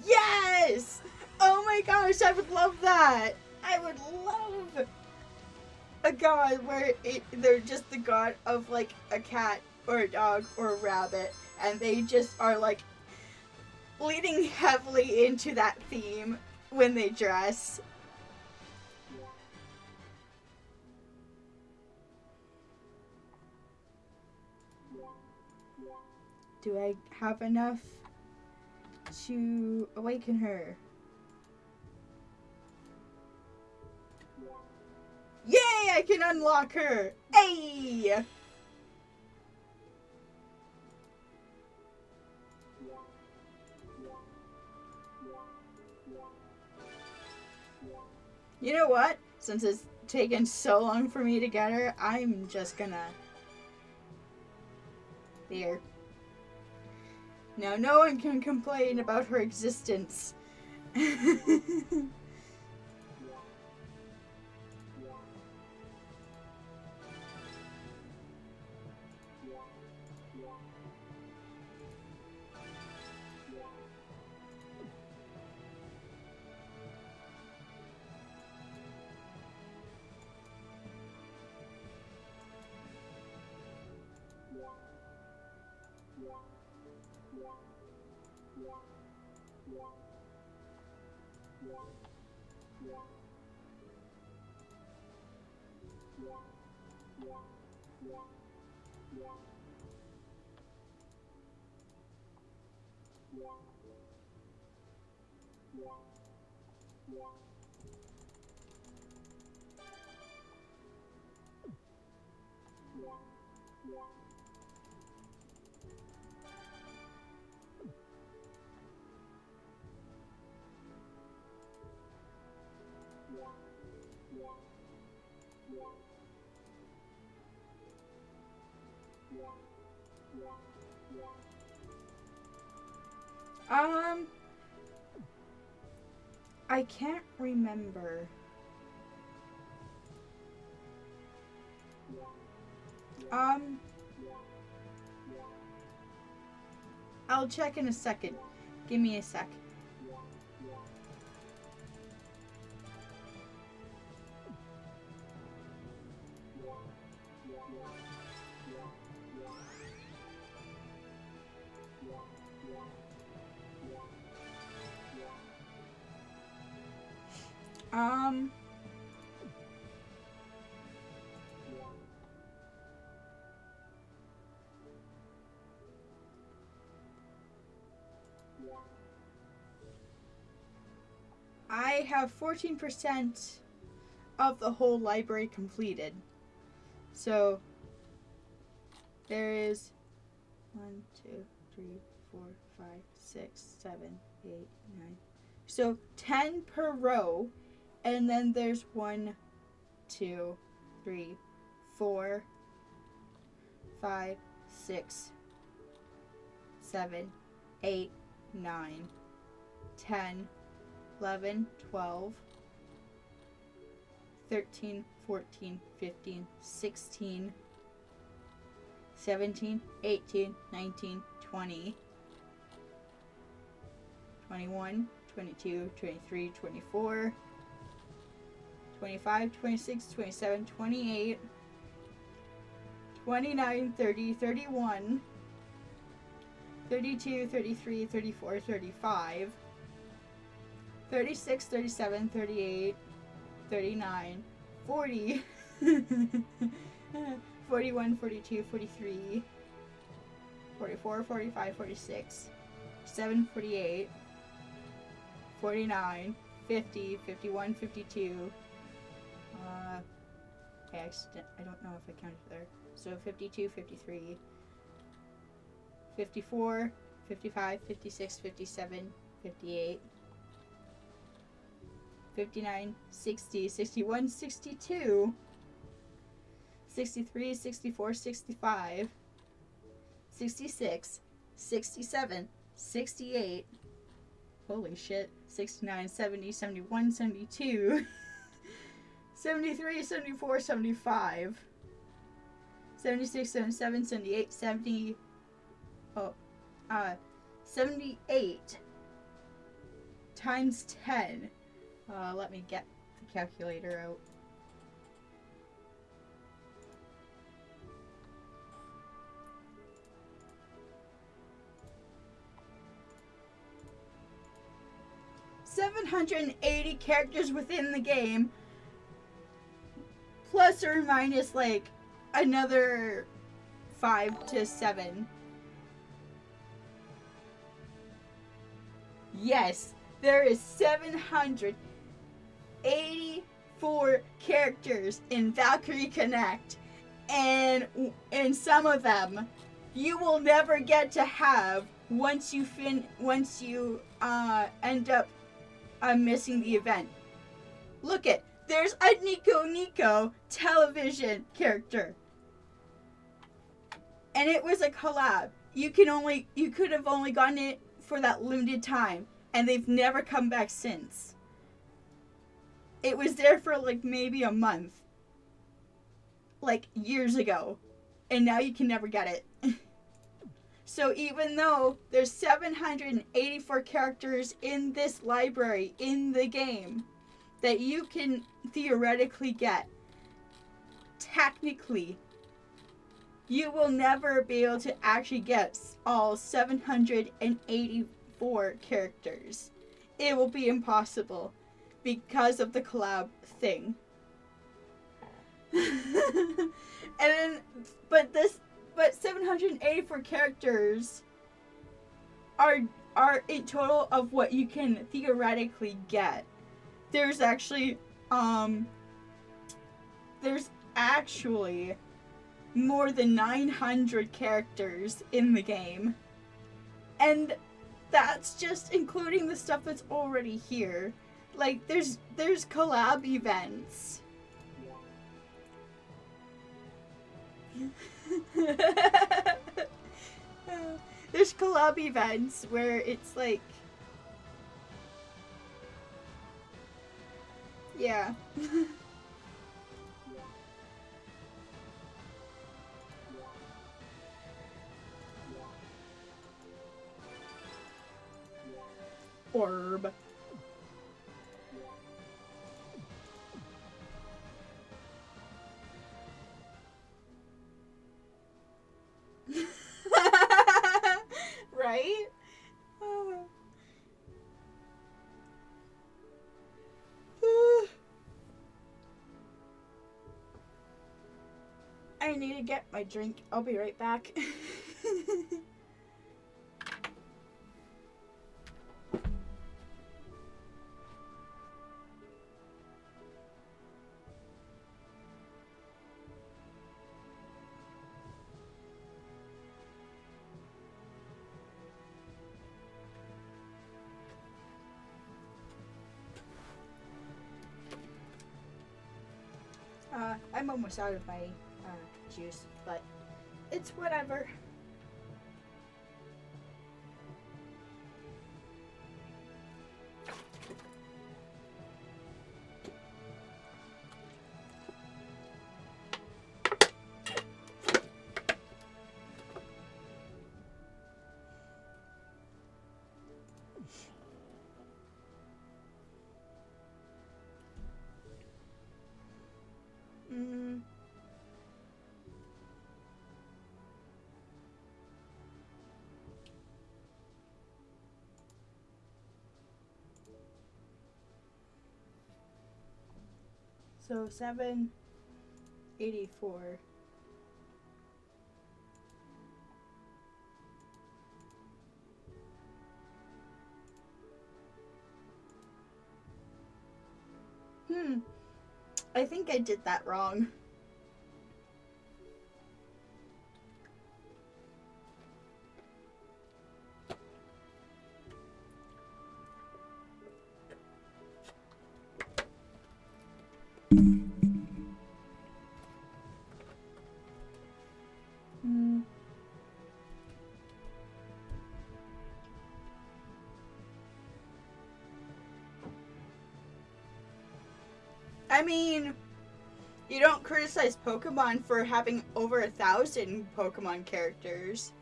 Yes! Oh my gosh, I would love that! I would love a god where they're just the god of like a cat or a dog or a rabbit, and they just are like leading heavily into that theme when they dress. Do I have enough to awaken her? Yay! I can unlock her! Hey! You know what? Since it's taken so long for me to get her, I'm just gonna... There. Now no one can complain about her existence. I can't remember. I'll check in a second. Give me a sec. I have 14% of the whole library completed. So there is 1, 2, 3, 4, 5, 6, 7, 8, 9. So 10 per row, and then there's 1, 2, 3, 4, 5, 6, 7, 8, 9, 10, 11, 12, 13, 14, 15, 16, 17, 18, 19, 20, 21, 22, 23, 24, 25, 26, 27, 28, 29, 30, 31, 32, 33, 34, 35, 36, 37, 38, 39, 40, 41, 42, 43, 44, 45, 46, 47, 48, 49, 50, 51, 52. I don't know if I counted there. So 52, 53, 54, 55, 56, 57, 58, 59, 60, 61, 62, 63, 64, 65, 66, 67, 68, holy shit, 69, 70, 71, 72, 73, 74, 75, 76, 77, 78, 70, 78 times 10. Let me get the calculator out. $780 characters within the game, plus or minus like another 5 to 7. Yes, there is 784 characters in Valkyrie Connect, and some of them you will never get to have once you end up missing the event. Look it, there's a Nico television character, and it was a collab. You could have only gotten it for that limited time, and they've never come back since. It was there for like maybe a month, like years ago, and now you can never get it. So even though there's 784 characters in this library in the game that you can theoretically get, technically you will never be able to actually get all 784 characters. It will be impossible because of the collab thing. But 784 characters are a total of what you can theoretically get. There's actually more than 900 characters in the game. And that's just including the stuff that's already here. Like, there's collab events. There's collab events where it's like... Yeah. Orb. Right? I need to get my drink. I'll be right back. I'm almost out of my juice, but it's whatever. So 784. I think I did that wrong. I mean, you don't criticize Pokemon for having over 1,000 Pokemon characters.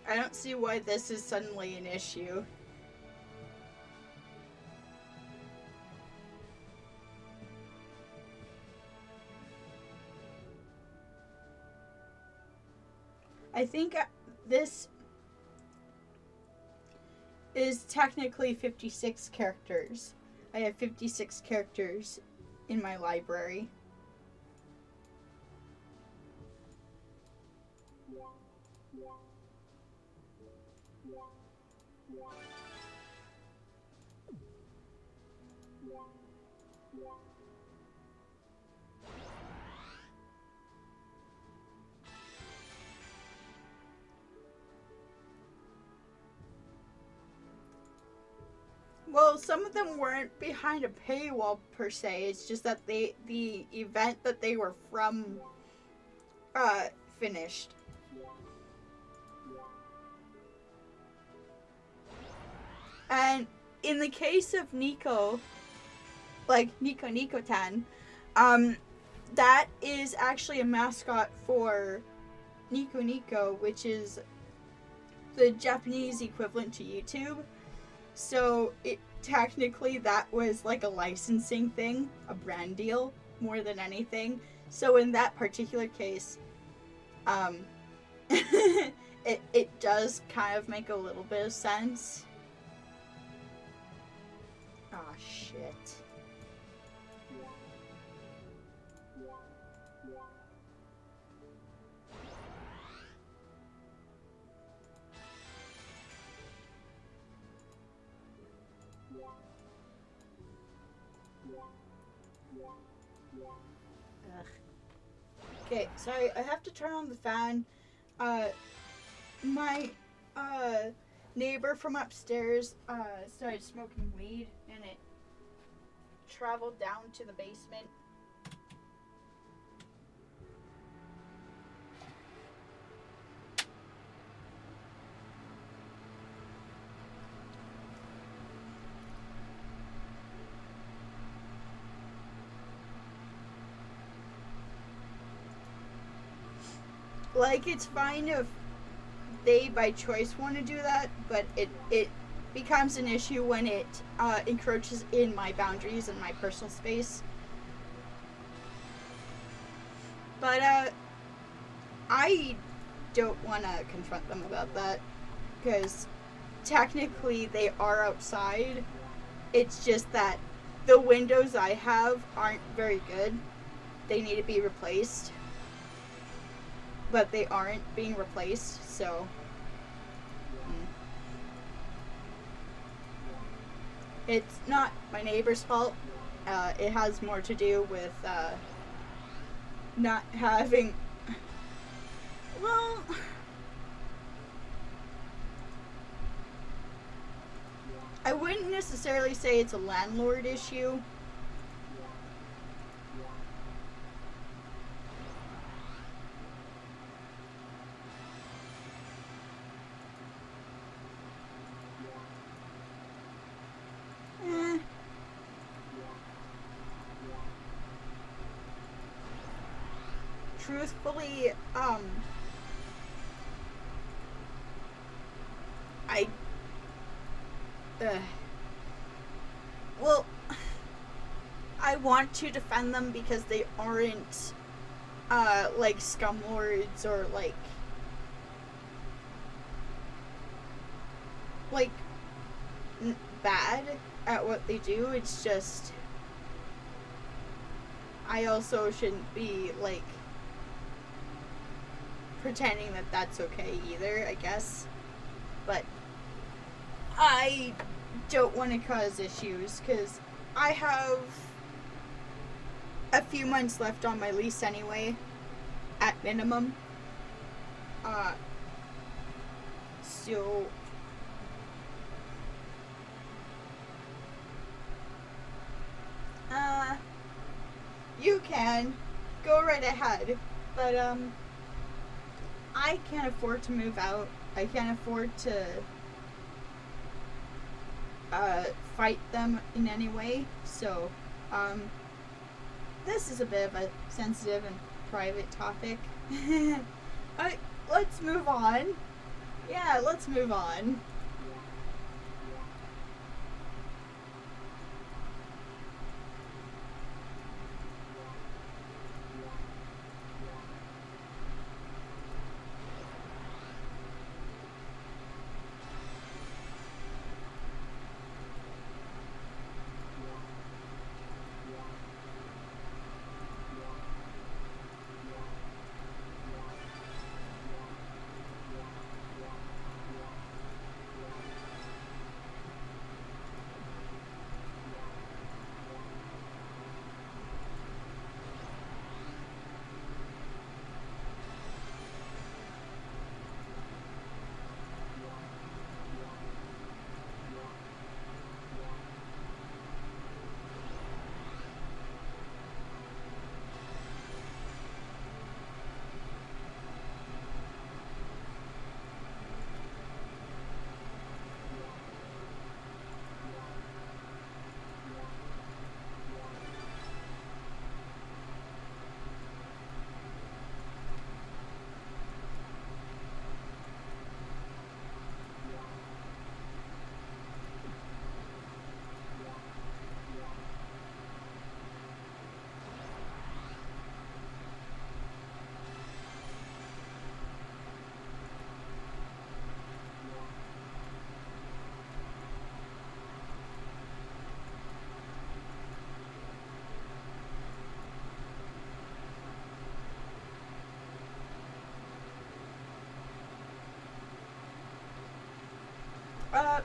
I don't see why this is suddenly an issue. I think this is technically 56 characters. I have 56 characters in my library. Well, some of them weren't behind a paywall per se. It's just that the event that they were from finished. And in the case of Nico, like Nico-Tan, that is actually a mascot for Nico, which is the Japanese equivalent to YouTube. So it technically that was like a licensing thing, a brand deal more than anything. So in that particular case, it does kind of make a little bit of sense. Ah, shit. Ugh. Okay, sorry, I have to turn on the fan. My neighbor from upstairs started smoking weed and it traveled down to the basement. Like, it's fine if they by choice want to do that, but it becomes an issue when it encroaches in my boundaries and my personal space. But I don't want to confront them about that, because technically they are outside. It's just that the windows I have aren't very good. They need to be replaced. But they aren't being replaced, so... It's not my neighbor's fault. It has more to do with not having... Well... I wouldn't necessarily say it's a landlord issue. truthfully, I, well, I want to defend them because they aren't, like scumlords or like bad at what they do. It's just I also shouldn't be like pretending that that's okay either, I guess. But I don't want to cause issues because I have a few months left on my lease anyway, at minimum. So you can go right ahead, but I can't afford to move out. I can't afford to fight them in any way. So this is a bit of a sensitive and private topic. Let's move on. Yeah, let's move on.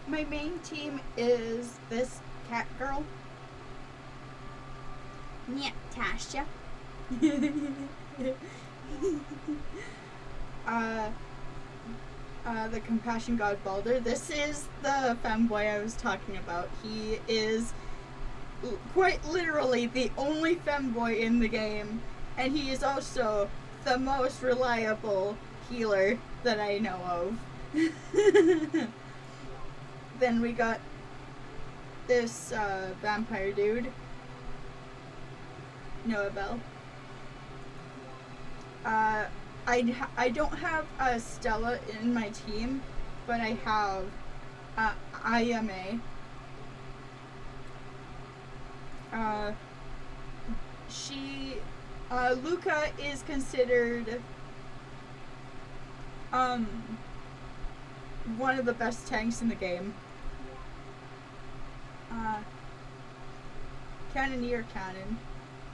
My main team is this cat girl. Yeah, Tasha. The Compassion God Balder. This is the femboy I was talking about. He is quite literally the only femboy in the game, and he is also the most reliable healer that I know of. Then we got this vampire dude, Noah Bell. I don't have Stella in my team, but I have IMA. Luca is considered one of the best tanks in the game. Cannoneer Cannon.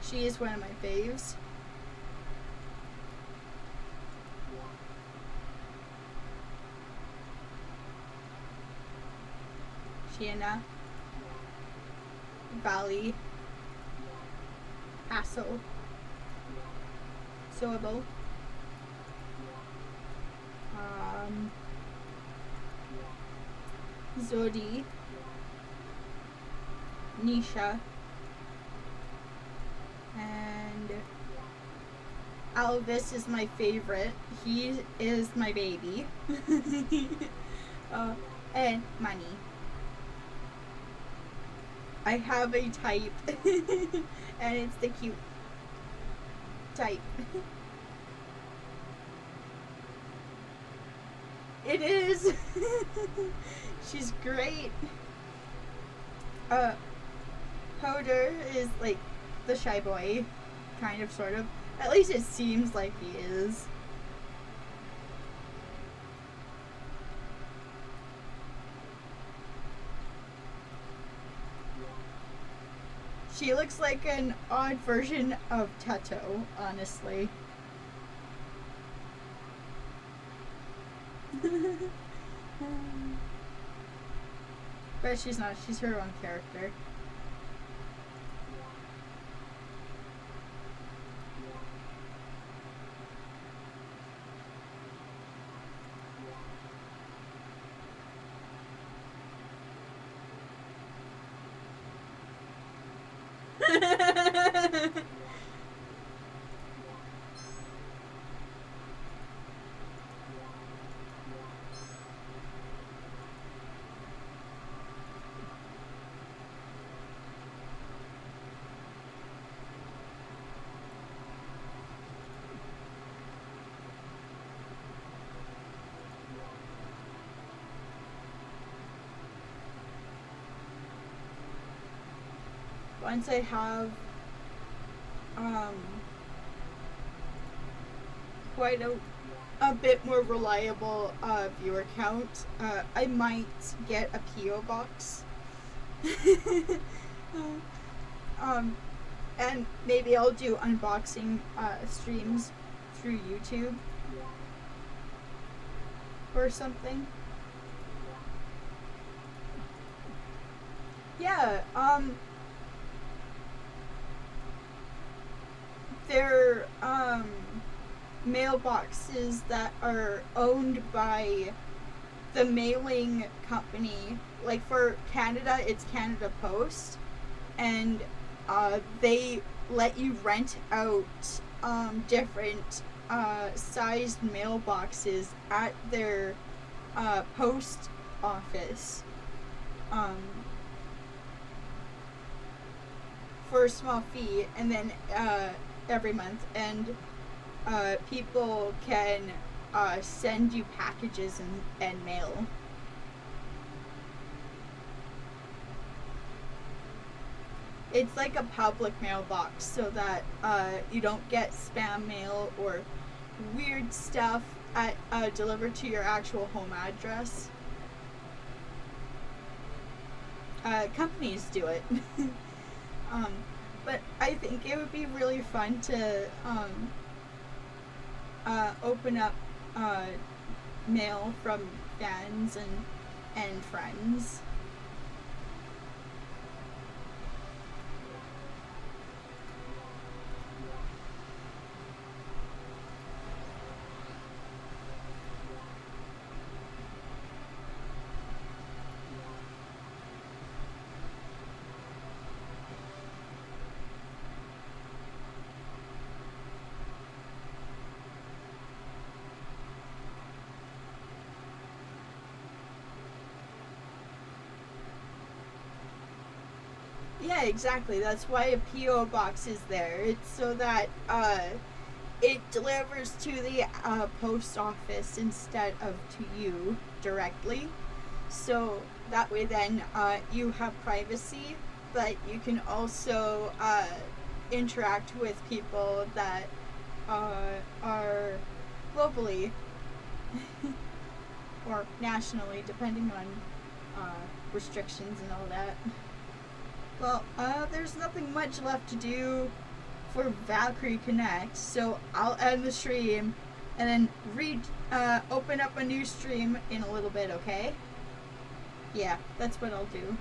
She is one of my faves. Shiana. Valley. Hassel. Soable. Zodi. Nisha. And Alvis is my favorite. He is my baby. And Money. I have a type, and it's the cute type. It is. She's great. Hoder is like the shy boy, kind of, sort of. At least it seems like he is. She looks like an odd version of Teto, honestly. But she's not. She's her own character. Once I have quite a bit more reliable viewer count, I might get a PO box. And maybe I'll do unboxing streams through YouTube or something. Yeah, they're mailboxes that are owned by the mailing company. Like for Canada, it's Canada Post, and they let you rent out different sized mailboxes at their post office for a small fee, and then every month, and people can send you packages and mail. It's like a public mailbox so that you don't get spam mail or weird stuff delivered to your actual home address. Companies do it. But I think it would be really fun to open up mail from fans and friends. Yeah, exactly. That's why a PO box is there. It's so that it delivers to the post office instead of to you directly. So that way, then you have privacy, but you can also interact with people that are globally or nationally, depending on restrictions and all that. Well, there's nothing much left to do for Valkyrie Connect, so I'll end the stream and then open up a new stream in a little bit, okay? Yeah, that's what I'll do.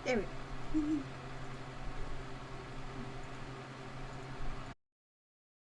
There we go.